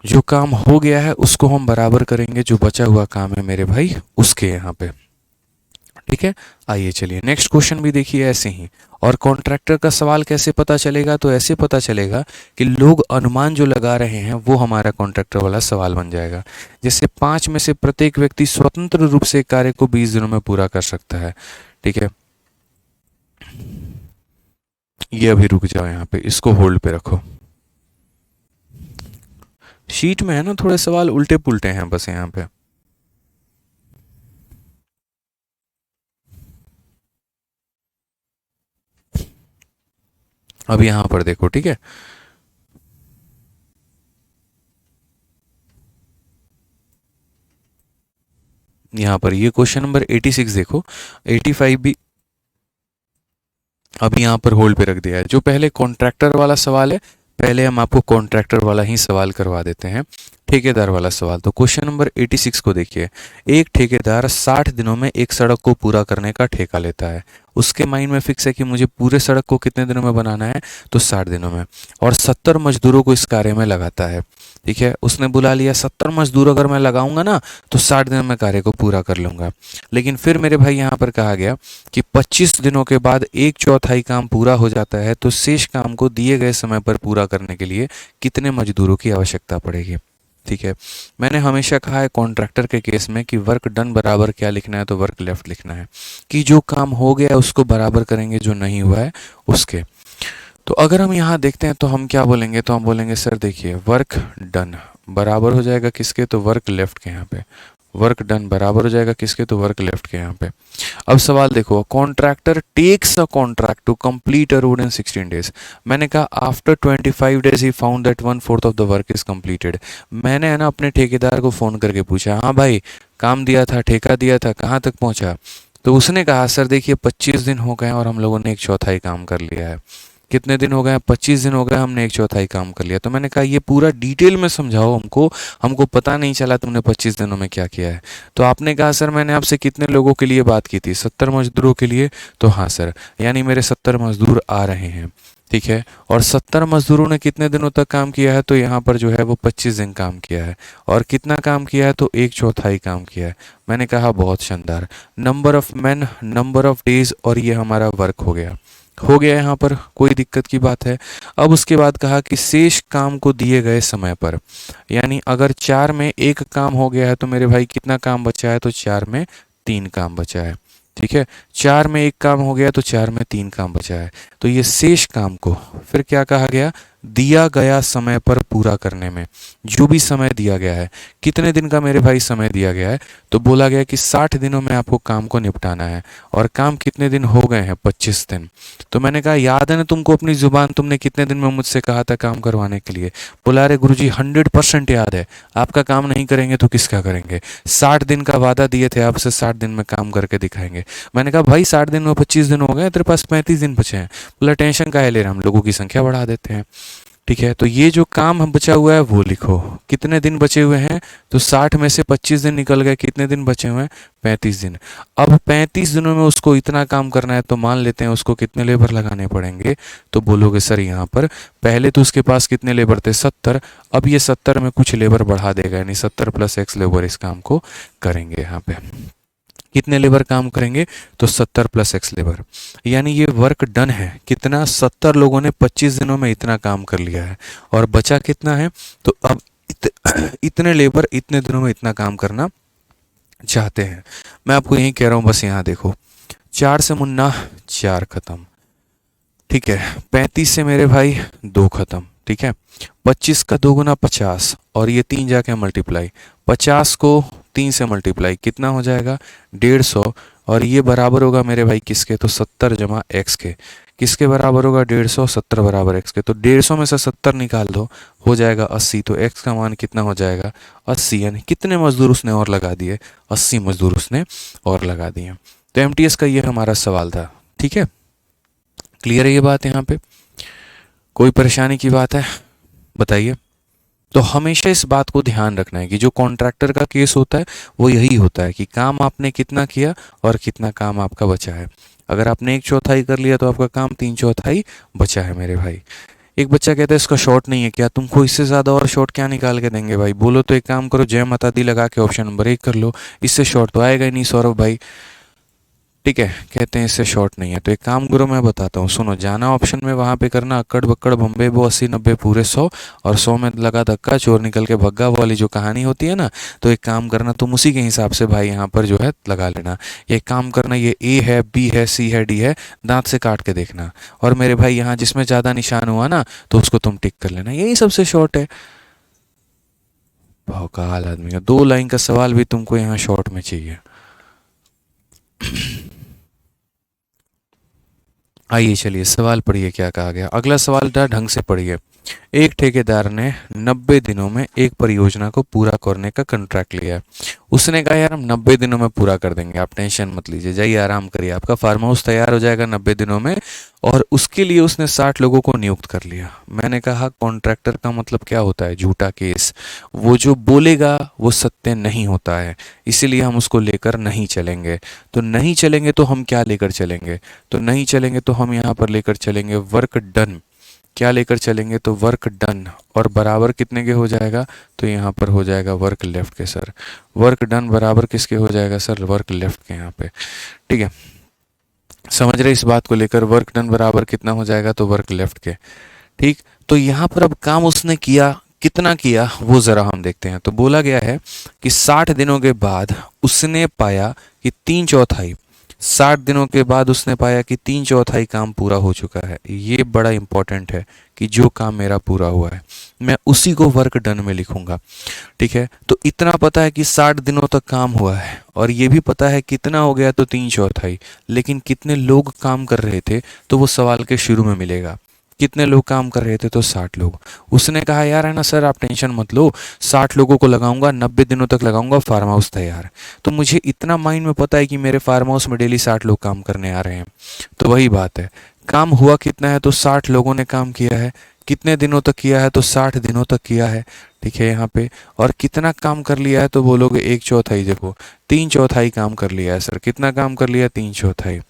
जो काम हो गया है उसको हम बराबर करेंगे, जो बचा हुआ काम है मेरे भाई उसके यहाँ पे। ठीक है, आइए चलिए नेक्स्ट क्वेश्चन भी देखिए ऐसे ही। और कॉन्ट्रैक्टर का सवाल कैसे पता चलेगा, तो ऐसे पता चलेगा कि लोग अनुमान जो लगा रहे हैं वो हमारा कॉन्ट्रैक्टर वाला सवाल बन जाएगा। जैसे 5 में से प्रत्येक व्यक्ति स्वतंत्र रूप से कार्य को 20 दिनों में पूरा कर सकता है। ठीक है, ये अभी रुक जाओ यहाँ पे, इसको होल्ड पे रखो। शीट में है ना थोड़े सवाल उल्टे पुल्टे हैं बस यहाँ पे। अब यहाँ पर देखो, ठीक है, यहाँ पर ये क्वेश्चन नंबर 86 देखो, 85 भी अब यहाँ पर होल्ड पे रख दिया है। जो पहले कॉन्ट्रैक्टर वाला सवाल है, पहले हम आपको कॉन्ट्रैक्टर वाला ही सवाल करवा देते हैं, ठेकेदार वाला सवाल। तो क्वेश्चन नंबर 86 को देखिए। एक ठेकेदार 60 दिनों में एक सड़क को पूरा करने का ठेका लेता है। उसके माइंड में फिक्स है कि मुझे पूरे सड़क को कितने दिनों में बनाना है, तो 60 दिनों में, और 70 मजदूरों को इस कार्य में लगाता है। ठीक है, उसने बुला लिया, 70 मजदूर अगर मैं लगाऊंगा ना तो 60 दिनों में कार्य को पूरा कर लूंगा। लेकिन फिर मेरे भाई यहाँ पर कहा गया कि 25 दिनों के बाद 1/4 काम पूरा हो जाता है, तो शेष काम को दिए गए समय पर पूरा करने के लिए कितने मजदूरों की आवश्यकता पड़ेगी। ठीक है, मैंने हमेशा कहा है कॉन्ट्रैक्टर के केस में कि वर्क डन बराबर क्या लिखना है, तो वर्क लेफ्ट लिखना है, कि जो काम हो गया उसको बराबर करेंगे, जो नहीं हुआ है उसके। तो अगर हम यहाँ देखते हैं तो हम क्या बोलेंगे, तो हम बोलेंगे सर देखिए वर्क डन बराबर हो जाएगा किसके, तो वर्क लेफ्ट के। यहाँ पे वर्क डन बराबर हो जाएगा किसके, तो वर्क लेफ्ट के यहाँ पे। अब सवाल देखो, contractor takes a contract to complete a road in 16 days. मैंने कहा आफ्टर 25 डेज ही found that 1/4 of the work is completed. मैंने है ना अपने ठेकेदार को फ़ोन करके पूछा, हाँ भाई काम दिया था, ठेका दिया था, कहाँ तक पहुँचा? तो उसने कहा सर देखिए 25 दिन हो गए और हम लोगों ने एक चौथाई काम कर लिया है। कितने दिन हो गए? 25 दिन हो गए, हमने एक चौथाई काम कर लिया। तो मैंने कहा ये पूरा डिटेल में समझाओ हमको, हमको पता नहीं चला तुमने 25 दिनों में क्या किया है। तो आपने कहा सर मैंने आपसे कितने लोगों के लिए बात की थी? 70 मजदूरों के लिए। तो हाँ सर, यानी मेरे 70 मजदूर आ रहे हैं, ठीक है। और 70 मजदूरों ने कितने दिनों तक काम किया है? तो यहाँ पर जो है वो 25 दिन काम किया है। और कितना काम किया है? तो एक चौथाई काम किया है। मैंने कहा बहुत शानदार। Number of man, number of days, और ये हमारा वर्क हो गया यहाँ पर, कोई दिक्कत की बात है? अब उसके बाद कहा कि शेष काम को दिए गए समय पर, यानी अगर 4 में एक काम हो गया है तो मेरे भाई कितना काम बचा है? तो 4 में 3 काम बचा है, ठीक है। 4 में एक काम हो गया तो 4 में 3 काम बचा है। तो ये शेष काम को फिर क्या कहा गया? दिया गया समय पर पूरा करने में, जो भी समय दिया गया है। कितने दिन का मेरे भाई समय दिया गया है? तो बोला गया कि 60 दिनों में आपको काम को निपटाना है। और काम कितने दिन हो गए हैं? 25 दिन। तो मैंने कहा याद है ना तुमको अपनी जुबान, तुमने कितने दिन में मुझसे कहा था काम करवाने के लिए? बोला अरे गुरुजी 100% याद है, आपका काम नहीं करेंगे तो किसका करेंगे? 60 दिन का वादा दिए थे आपसे, 60 दिन में काम करके दिखाएंगे। मैंने कहा भाई 60 दिन में 25 दिन हो गए, तेरे पास 35 दिन बचे हैं। बोला टेंशन काहे ले रहे, हम लोगों की संख्या बढ़ा देते हैं, ठीक है। तो ये जो काम हम बचा हुआ है वो लिखो, कितने दिन बचे हुए हैं? तो 60 में से 25 दिन निकल गए, कितने दिन बचे हुए हैं? 35 दिन। अब 35 दिनों में उसको इतना काम करना है तो मान लेते हैं उसको कितने लेबर लगाने पड़ेंगे? तो बोलोगे सर यहाँ पर पहले तो उसके पास कितने लेबर थे? 70। अब ये 70 में कुछ लेबर बढ़ा देगा, यानी 70 + X लेबर इस काम को करेंगे। यहाँ पे कितने लेबर काम करेंगे? तो 70 + X लेबर, यानी ये वर्क डन है कितना? 70 लोगों ने 25 दिनों में इतना काम कर लिया है। और बचा कितना है? तो अब इतने लेबर इतने दिनों में इतना काम करना चाहते हैं। मैं आपको यही कह रहा हूँ, बस यहाँ देखो, 4 से मुन्ना 4 खत्म, ठीक है। 35 से मेरे भाई 2 खत्म, ठीक है। 25 का 2 गुना 50, और ये 3 जाके मल्टीप्लाई, 50 को 3 से मल्टीप्लाई कितना हो जाएगा? 150। और ये बराबर होगा मेरे भाई किसके? तो 70 + X के। किसके बराबर होगा? 150, 70 बराबर X के। तो 150 में से 70 निकाल दो, हो जाएगा 80। तो X का मान कितना हो जाएगा? 80। यानी कितने मजदूर उसने और लगा दिए? 80 मजदूर उसने और लगा दिए। तो MTS का ये हमारा सवाल था, ठीक है। क्लियर है ये बात? यहाँ पे कोई परेशानी की बात है? बताइए। तो हमेशा इस बात को ध्यान रखना है कि जो कॉन्ट्रैक्टर का केस होता है वो यही होता है कि काम आपने कितना किया और कितना काम आपका बचा है। अगर आपने एक चौथाई कर लिया तो आपका काम 3/4 बचा है मेरे भाई। एक बच्चा कहता है इसका शॉर्ट नहीं है क्या? तुमको इससे ज़्यादा और शॉर्ट क्या निकाल के देंगे भाई? बोलो तो एक काम करो, जय माता दी लगा के ऑप्शन नंबर 1 कर लो, इससे शॉर्ट तो आएगा ही नहीं सौरभ भाई, ठीक है। कहते हैं इससे शॉर्ट नहीं है। तो एक काम करो, मैं बताता हूँ, सुनो। जाना ऑप्शन में, वहाँ पे करना अक्कड़ बक्कड़ बम्बे बो 80 90 पूरे 100, और 100 में लगा धक्का, चोर निकल के भग्गा वाली जो कहानी होती है ना, तो एक काम करना तुम उसी के हिसाब से भाई यहाँ पर जो है लगा लेना। एक काम करना, ये A है, B है, C है, D है, दांत से काट के देखना, और मेरे भाई यहाँ जिसमें ज़्यादा निशान हुआ ना तो उसको तुम टिक कर लेना, यही सबसे शॉर्ट है। भौकाल आदमी का 2 लाइन का सवाल भी तुमको यहाँ शॉर्ट में चाहिए। आइए चलिए सवाल पढ़िए, क्या कहा गया। अगला सवाल था, ढंग से पढ़िए। एक ठेकेदार ने 90 दिनों में एक परियोजना को पूरा करने का कॉन्ट्रैक्ट लिया है। उसने कहा यार हम 90 दिनों में पूरा कर देंगे, आप टेंशन मत लीजिए, जाइए आराम करिए, आपका फार्म हाउस तैयार हो जाएगा 90 दिनों में। और उसके लिए उसने 60 लोगों को नियुक्त कर लिया। मैंने कहा कॉन्ट्रैक्टर का मतलब क्या होता है? झूठा केस। वो जो बोलेगा वो सत्य नहीं होता है, इसीलिए हम उसको लेकर नहीं चलेंगे। तो नहीं चलेंगे तो हम क्या लेकर चलेंगे? तो नहीं चलेंगे तो हम यहाँ पर लेकर चलेंगे वर्क डन। क्या लेकर चलेंगे? तो वर्क डन, और बराबर कितने के हो जाएगा? तो यहाँ पर हो जाएगा वर्क लेफ्ट के। सर वर्क डन बराबर किसके हो जाएगा? सर वर्क लेफ्ट के, यहाँ पे, ठीक है। समझ रहे इस बात को लेकर? वर्क डन बराबर कितना हो जाएगा? तो वर्क लेफ्ट के, ठीक। तो यहाँ पर अब काम उसने किया, कितना किया वो ज़रा हम देखते हैं। तो बोला गया है कि 60 दिनों के बाद उसने पाया कि 3/4 60 दिनों के बाद उसने पाया कि 3/4 काम पूरा हो चुका है। ये बड़ा इंपॉर्टेंट है कि जो काम मेरा पूरा हुआ है मैं उसी को वर्क डन में लिखूंगा। ठीक है, तो इतना पता है कि 60 दिनों तक काम हुआ है और ये भी पता है कितना हो गया तो 3/4, लेकिन कितने लोग काम कर रहे थे तो वो सवाल के शुरू में मिलेगा। कितने लोग काम कर रहे थे तो 60 लोग। उसने कहा यार है ना सर आप टेंशन मत लो, 60 लोगों को लगाऊंगा, 90 दिनों तक लगाऊंगा, फार्म हाउस तैयार। तो मुझे इतना माइंड में पता है कि मेरे फार्म हाउस में डेली 60 लोग काम करने आ रहे हैं। तो वही बात है, काम हुआ कितना है तो 60 लोगों ने काम किया है। कितने दिनों तक किया है तो 60 दिनों तक किया है। ठीक है यहाँ पे, और कितना काम कर लिया है तो बोलोगे 1/4। देखो 3/4 काम कर लिया है सर। कितना काम कर लिया? 3/4।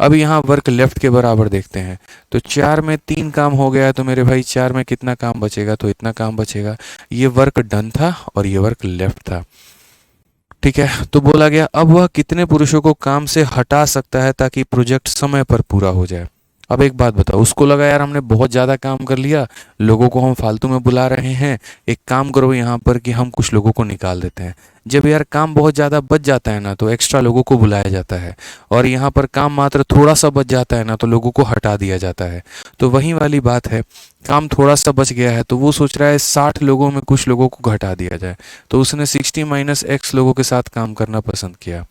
अब यहाँ वर्क लेफ्ट के बराबर देखते हैं तो 4 में 3 काम हो गया है तो मेरे भाई 4 में कितना काम बचेगा? तो इतना काम बचेगा। ये वर्क डन था और ये वर्क लेफ्ट था। ठीक है, तो बोला गया अब वह कितने पुरुषों को काम से हटा सकता है ताकि प्रोजेक्ट समय पर पूरा हो जाए। अब एक बात बताओ, उसको लगा यार हमने बहुत ज़्यादा काम कर लिया, लोगों को हम फालतू में बुला रहे हैं, एक काम करो यहाँ पर कि हम कुछ लोगों को निकाल देते हैं। जब यार काम बहुत ज़्यादा बच जाता है ना तो एक्स्ट्रा लोगों को बुलाया जाता है, और यहाँ पर काम मात्र थोड़ा सा बच जाता है ना तो लोगों को हटा दिया जाता है। तो वही वाली बात है, काम थोड़ा सा बच गया है तो वो सोच रहा है 60 लोगों में कुछ लोगों को घटा दिया जाए, तो उसने 60 - X लोगों के साथ काम करना पसंद किया।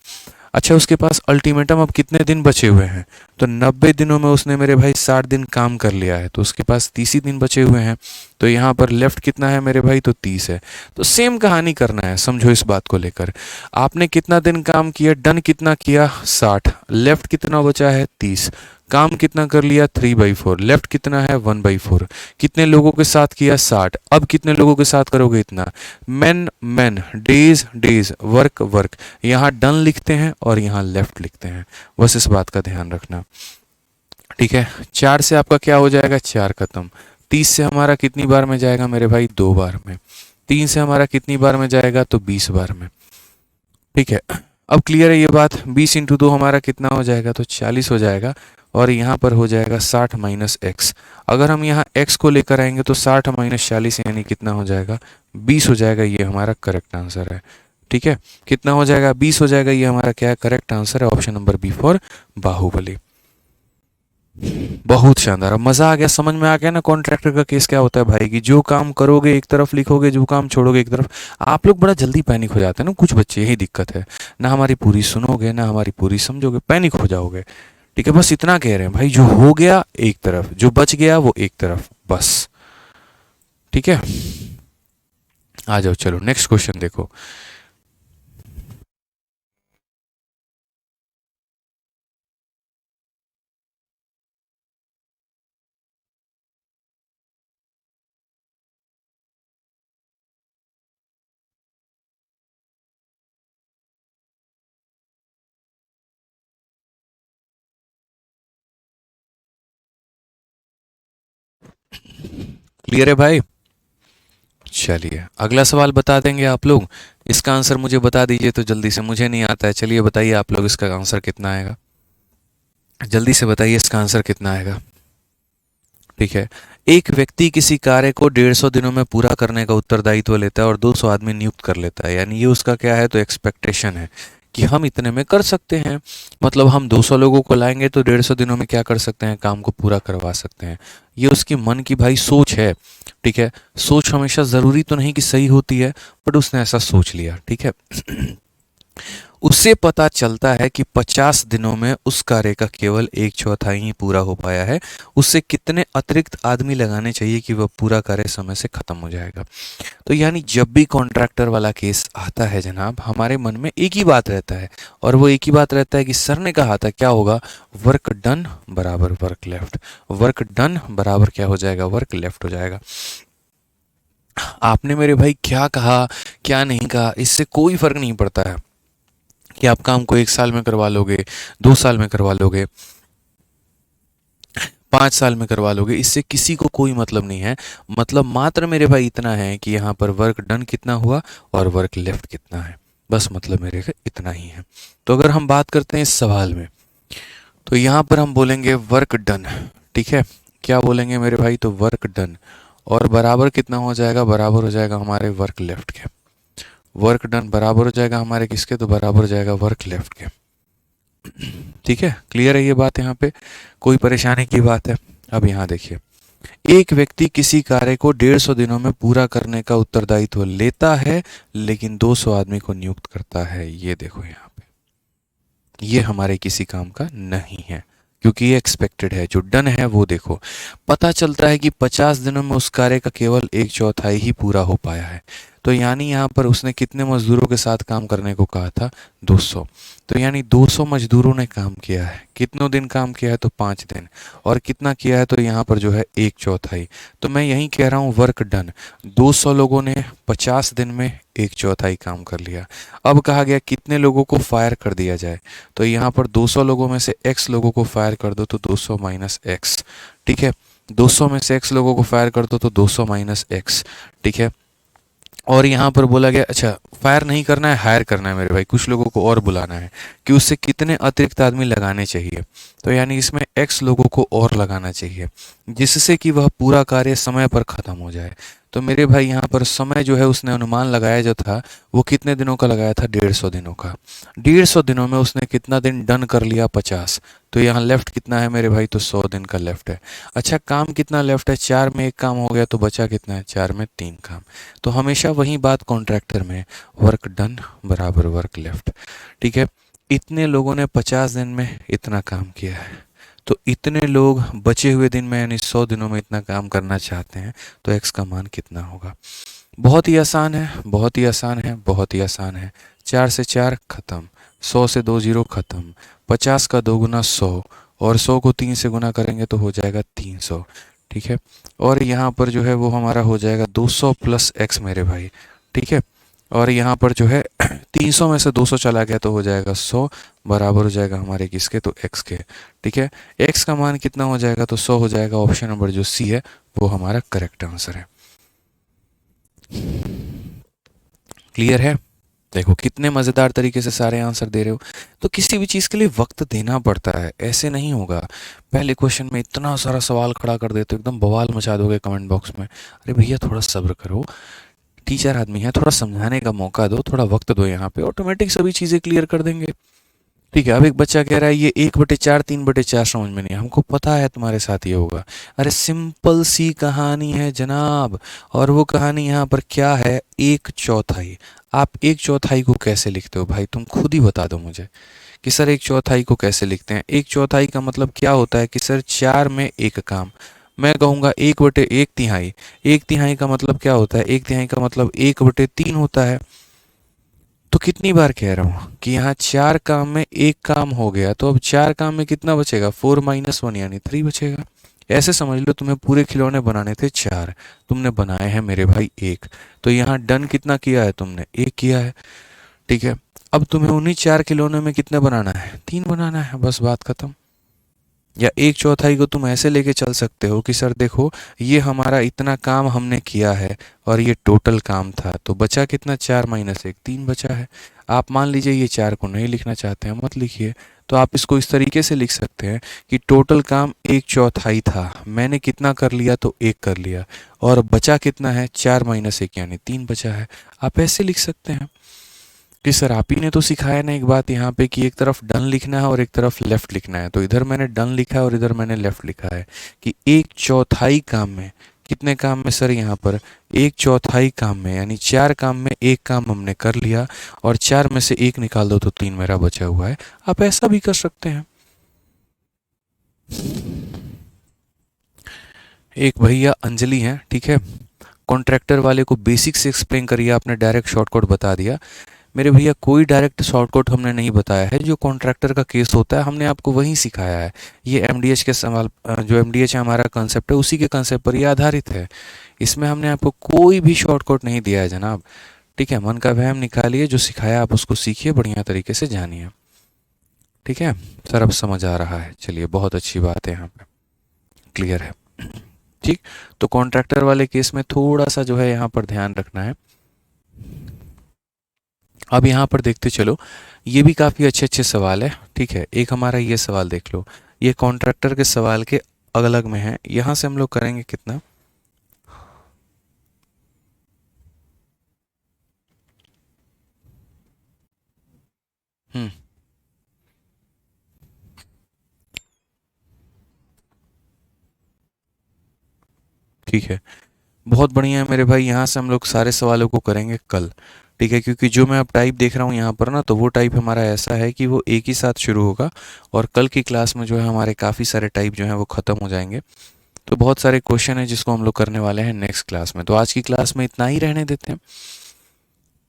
अच्छा, उसके पास अल्टीमेटम अब कितने दिन बचे हुए हैं? तो 90 दिनों में उसने मेरे भाई 60 दिन काम कर लिया है, तो उसके पास 30 ही दिन बचे हुए हैं। तो यहाँ पर लेफ्ट कितना है मेरे भाई? तो 30 है। तो सेम कहानी करना है, समझो इस बात को लेकर। आपने कितना दिन काम किया, डन कितना किया? 60। लेफ्ट कितना बचा है? 30। काम कितना कर लिया? 3/4। लेफ्ट कितना है? 1/4। कितने लोगों के साथ किया? 60। अब कितने लोगों के साथ करोगे? इतना। Man man, days days, work work. यहाँ डन लिखते हैं और यहाँ लेफ्ट लिखते हैं, बस इस बात का ध्यान रखना। ठीक है, 4 से आपका क्या हो जाएगा? 4 खत्म। 30 से हमारा कितनी बार में जाएगा मेरे भाई? 2 बार में। 3 से हमारा कितनी बार में जाएगा? तो 20 बार में। ठीक है, अब क्लियर है ये बात? 20 × 2 हमारा कितना हो जाएगा? तो 40 हो जाएगा, और यहाँ पर हो जाएगा 60 - X। अगर हम यहाँ x को लेकर आएंगे तो 60 - 40 यानी कितना हो जाएगा? 20 हो जाएगा। ये हमारा करेक्ट आंसर है। ठीक है, कितना हो जाएगा? 20 हो जाएगा। ये हमारा क्या है? करेक्ट आंसर है, option number B for Baahubali. बहुत शानदार, अब मजा आ गया, समझ में आ गया ना कॉन्ट्रैक्टर का केस क्या होता है भाई, कि जो काम करोगे एक तरफ लिखोगे, जो काम छोड़ोगे एक तरफ। आप लोग बड़ा जल्दी पैनिक हो जाते हैं ना कुछ बच्चे, यही दिक्कत है। ना हमारी पूरी सुनोगे ना हमारी पूरी समझोगे, पैनिक हो जाओगे। ठीक है, बस इतना कह रहे हैं भाई, जो हो गया एक तरफ, जो बच गया वो एक तरफ, बस। ठीक है, आ जाओ, चलो नेक्स्ट क्वेश्चन देखो। क्लियर है भाई? चलिए अगला सवाल बता देंगे आप लोग। इसका आंसर मुझे बता दीजिए तो जल्दी से, मुझे नहीं आता है। चलिए बताइए आप लोग, इसका आंसर कितना आएगा? जल्दी से बताइए इसका आंसर कितना आएगा। ठीक है, एक व्यक्ति किसी कार्य को 150 दिनों में पूरा करने का उत्तरदायित्व लेता है और 200 आदमी नियुक्त कर लेता है। यानी ये उसका क्या है? तो एक्सपेक्टेशन है कि हम इतने में कर सकते हैं। मतलब हम 200 लोगों को लाएंगे तो 150 दिनों में क्या कर सकते हैं? काम को पूरा करवा सकते हैं। ये उसकी मन की भाई सोच है। ठीक है, सोच हमेशा ज़रूरी तो नहीं कि सही होती है, बट उसने ऐसा सोच लिया। ठीक है, उसे पता चलता है कि 50 दिनों में उस कार्य का केवल 1/4 ही पूरा हो पाया है। उससे कितने अतिरिक्त आदमी लगाने चाहिए कि वह पूरा कार्य समय से खत्म हो जाएगा? तो यानी जब भी कॉन्ट्रैक्टर वाला केस आता है जनाब, हमारे मन में एक ही बात रहता है, और वो एक ही बात रहता है कि सर ने कहा था क्या होगा? वर्क डन बराबर वर्क लेफ्ट। वर्क डन बराबर क्या हो जाएगा? वर्क लेफ्ट हो जाएगा। आपने मेरे भाई क्या कहा क्या नहीं कहा, इससे कोई फर्क नहीं पड़ता है कि आप काम को 1 साल में करवा लोगे, 2 साल में करवा लोगे, 5 साल में करवा लोगे, इससे किसी को कोई मतलब नहीं है। मतलब मात्र मेरे भाई इतना है कि यहाँ पर वर्क डन कितना हुआ और वर्क लेफ्ट कितना है, बस मतलब मेरे का इतना ही है। तो अगर हम बात करते हैं इस सवाल में, तो यहाँ पर हम बोलेंगे वर्क डन। ठीक है, क्या बोलेंगे मेरे भाई? तो वर्क डन, और बराबर कितना हो जाएगा? बराबर हो जाएगा हमारे वर्क लेफ्ट के। वर्क डन बराबर हो जाएगा हमारे किसके? तो बराबर हो जाएगा वर्क लेफ्ट के। ठीक है, क्लियर है ये बात यहाँ पे, कोई परेशानी की बात है? अब यहाँ देखिए, एक व्यक्ति किसी कार्य को 150 दिनों में पूरा करने का उत्तरदायित्व लेता है लेकिन 200 आदमी को नियुक्त करता है। ये देखो यहाँ पे, ये हमारे किसी काम का नहीं है क्योंकि ये एक्सपेक्टेड है। जो डन है वो देखो, पता चलता है कि 50 दिनों में उस कार्य का केवल एक चौथाई ही पूरा हो पाया है। तो यानी यहाँ पर उसने कितने मजदूरों के साथ काम करने को कहा था? 200। तो यानी 200 मजदूरों ने काम किया है। कितनों दिन काम किया है? तो 5 दिन। और कितना किया है? तो यहाँ पर जो है एक चौथाई। तो मैं यही कह रहा हूँ वर्क डन, 200 लोगों ने 50 दिन में एक चौथाई काम कर लिया। अब कहा गया कितने लोगों को फायर कर दिया जाए? तो यहाँ पर 200 लोगों में से x लोगों को फायर कर दो तो 200 माइनस एक्स। ठीक है, 200 में से x लोगों को फायर कर दो तो 200 माइनस एक्स। ठीक है, और यहाँ पर बोला गया अच्छा फायर नहीं करना है, हायर करना है मेरे भाई, कुछ लोगों को और बुलाना है कि उससे कितने अतिरिक्त आदमी लगाने चाहिए। तो यानी इसमें x लोगों को और लगाना चाहिए जिससे कि वह पूरा कार्य समय पर ख़त्म हो जाए। तो मेरे भाई यहाँ पर समय जो है उसने अनुमान लगाया जो था वो कितने दिनों का लगाया था? 150 दिनों का। 150 दिनों में उसने कितना दिन डन कर लिया? 50। तो यहाँ लेफ्ट कितना है मेरे भाई? तो 100 दिन का लेफ्ट है। अच्छा काम कितना लेफ्ट है? 4 में एक काम हो गया तो बचा कितना है? 4 में 3 काम। तो हमेशा वही बात कॉन्ट्रैक्टर में, वर्क डन बराबर वर्क लेफ्ट। ठीक है, इतने लोगों ने 50 दिन में इतना काम किया है, तो इतने लोग बचे हुए दिन में यानी 100 दिनों में इतना काम करना चाहते हैं, तो एक्स का मान कितना होगा? बहुत ही आसान है, बहुत ही आसान है, बहुत ही आसान है। 4 से 4 खत्म, 100 से 2 जीरो खत्म, 50 का 2 गुना 100 और 100 को 3 से गुना करेंगे तो हो जाएगा 300। ठीक है, और यहाँ पर जो है वो हमारा हो जाएगा 200 प्लस एक्स मेरे भाई। ठीक है, और यहाँ पर जो है 300 में से 200 चला गया तो हो जाएगा 100, बराबर हो जाएगा हमारे किसके? तो एक्स के। ठीक है, एक्स का मान कितना हो जाएगा? तो 100 हो जाएगा। ऑप्शन नंबर जो सी है वो हमारा करेक्ट आंसर है। क्लियर है? देखो कितने मज़ेदार तरीके से सारे आंसर दे रहे हो। तो किसी भी चीज़ के लिए वक्त देना पड़ता है, ऐसे नहीं होगा पहले क्वेश्चन में इतना सारा सवाल खड़ा कर देते हो, एकदम बवाल मचा दोगे कमेंट बॉक्स में। अरे भैया थोड़ा सब्र करो, टीचर आदमी है, थोड़ा समझाने का मौका दो, थोड़ा वक्त दो, यहाँ पे ऑटोमेटिक सभी चीज़ें क्लियर कर देंगे। ठीक है, अब एक बच्चा कह रहा है ये 1/4 3/4 समझ में नहीं, हमको पता है तुम्हारे साथ ये होगा। अरे सिंपल सी कहानी है जनाब, और वो कहानी यहाँ पर क्या है? एक चौथाई। आप एक चौथाई को कैसे लिखते हो भाई? तुम खुद ही बता दो मुझे कि सर एक चौथाई को कैसे लिखते हैं। एक चौथाई का मतलब क्या होता है कि सर 4 में एक काम। मैं कहूँगा 1/1 तिहाई। 1 तिहाई का मतलब क्या होता है? 1 तिहाई का मतलब 1/3 होता है। तो कितनी बार कह रहा हूँ कि यहाँ 4 काम में एक काम हो गया, तो अब 4 काम में कितना बचेगा? 4 माइनस 1 यानी 3 बचेगा। ऐसे समझ लो तुम्हें पूरे खिलौने बनाने थे 4, तुमने बनाए हैं मेरे भाई एक, तो यहाँ डन कितना किया है तुमने? एक किया है। ठीक है, अब तुम्हें उन्हीं 4 खिलौने में कितने बनाना है? 3 बनाना है, बस बात खत्म। या एक चौथाई को तुम ऐसे लेके चल सकते हो कि सर देखो ये हमारा इतना काम हमने किया है और ये टोटल काम था, तो बचा कितना? 4 माइनस 1, 3 बचा है। आप मान लीजिए ये 4 को नहीं लिखना चाहते हैं, मत लिखिए। तो आप इसको इस तरीके से लिख सकते हैं कि टोटल काम एक चौथाई था, मैंने कितना कर लिया? तो एक कर लिया, और बचा कितना है? 4 माइनस 1 यानी 3 बचा है। आप ऐसे लिख सकते हैं कि सर आप ही ने तो सिखाया ना एक बात यहाँ पे कि एक तरफ डन लिखना है और एक तरफ लेफ्ट लिखना है, तो इधर मैंने डन लिखा है और इधर मैंने लेफ्ट लिखा है कि एक चौथाई काम में। कितने काम में सर? यहाँ पर एक चौथाई काम में, यानी 4 काम में एक काम हमने कर लिया, और 4 में से एक निकाल दो तो 3 मेरा बचा हुआ है। आप ऐसा भी कर सकते हैं। एक भैया अंजलि हैं, ठीक है, कॉन्ट्रैक्टर वाले को बेसिक से एक्सप्लेन करिए, आपने डायरेक्ट शॉर्टकट बता दिया। मेरे भैया कोई डायरेक्ट शॉर्टकट हमने नहीं बताया है, जो कॉन्ट्रैक्टर का केस होता है हमने आपको वही सिखाया है। ये एमडीएच के सवाल, जो एमडीएच है हमारा कंसेप्ट है, उसी के कंसेप्ट पर ये आधारित है। इसमें हमने आपको कोई भी शॉर्टकट नहीं दिया है जनाब। ठीक है, मन का वहम निकालिए, जो सिखाया आप उसको सीखिए, बढ़िया तरीके से जानिए। ठीक है सर, अब समझ आ रहा है, चलिए बहुत अच्छी बात है, यहाँ पे क्लियर है। ठीक, तो कॉन्ट्रैक्टर वाले केस में थोड़ा सा जो है यहाँ पर ध्यान रखना है। अब यहाँ पर देखते चलो, ये भी काफ़ी अच्छे अच्छे सवाल है। ठीक है, एक हमारा ये सवाल देख लो, ये कॉन्ट्रैक्टर के सवाल के अलग अलग में है। यहाँ से हम लोग करेंगे कितना? हम्म ठीक है, बहुत बढ़िया है मेरे भाई। यहाँ से हम लोग सारे सवालों को करेंगे कल, ठीक है, क्योंकि जो मैं अब टाइप देख रहा हूँ यहाँ पर ना, तो वो टाइप हमारा ऐसा है कि वो एक ही साथ शुरू होगा और कल की क्लास में जो है हमारे काफ़ी सारे टाइप जो हैं वो ख़त्म हो जाएंगे। तो बहुत सारे क्वेश्चन हैं जिसको हम लोग करने वाले हैं नेक्स्ट क्लास में। तो आज की क्लास में इतना ही रहने देते हैं।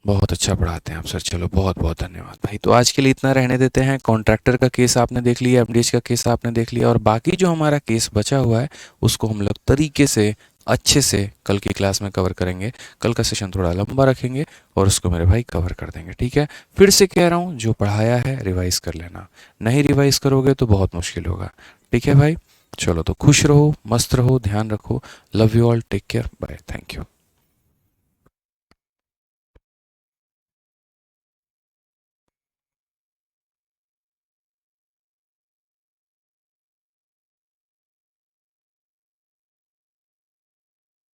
बहुत अच्छा पढ़ाते हैं आप सर, चलो बहुत बहुत धन्यवाद भाई। तो आज के लिए इतना रहने देते हैं। कॉन्ट्रैक्टर का केस आपने देख लिया, एमडीएच का केस आपने देख लिया, और बाकी जो हमारा केस बचा हुआ है उसको हम लोग तरीके से अच्छे से कल की क्लास में कवर करेंगे। कल का सेशन थोड़ा लंबा रखेंगे और उसको मेरे भाई कवर कर देंगे, ठीक है। फिर से कह रहा हूँ, जो पढ़ाया है रिवाइज़ कर लेना, नहीं रिवाइज़ करोगे तो बहुत मुश्किल होगा, ठीक है भाई। चलो तो खुश रहो, मस्त रहो, ध्यान रखो। Love you all, take care, bye, thank you.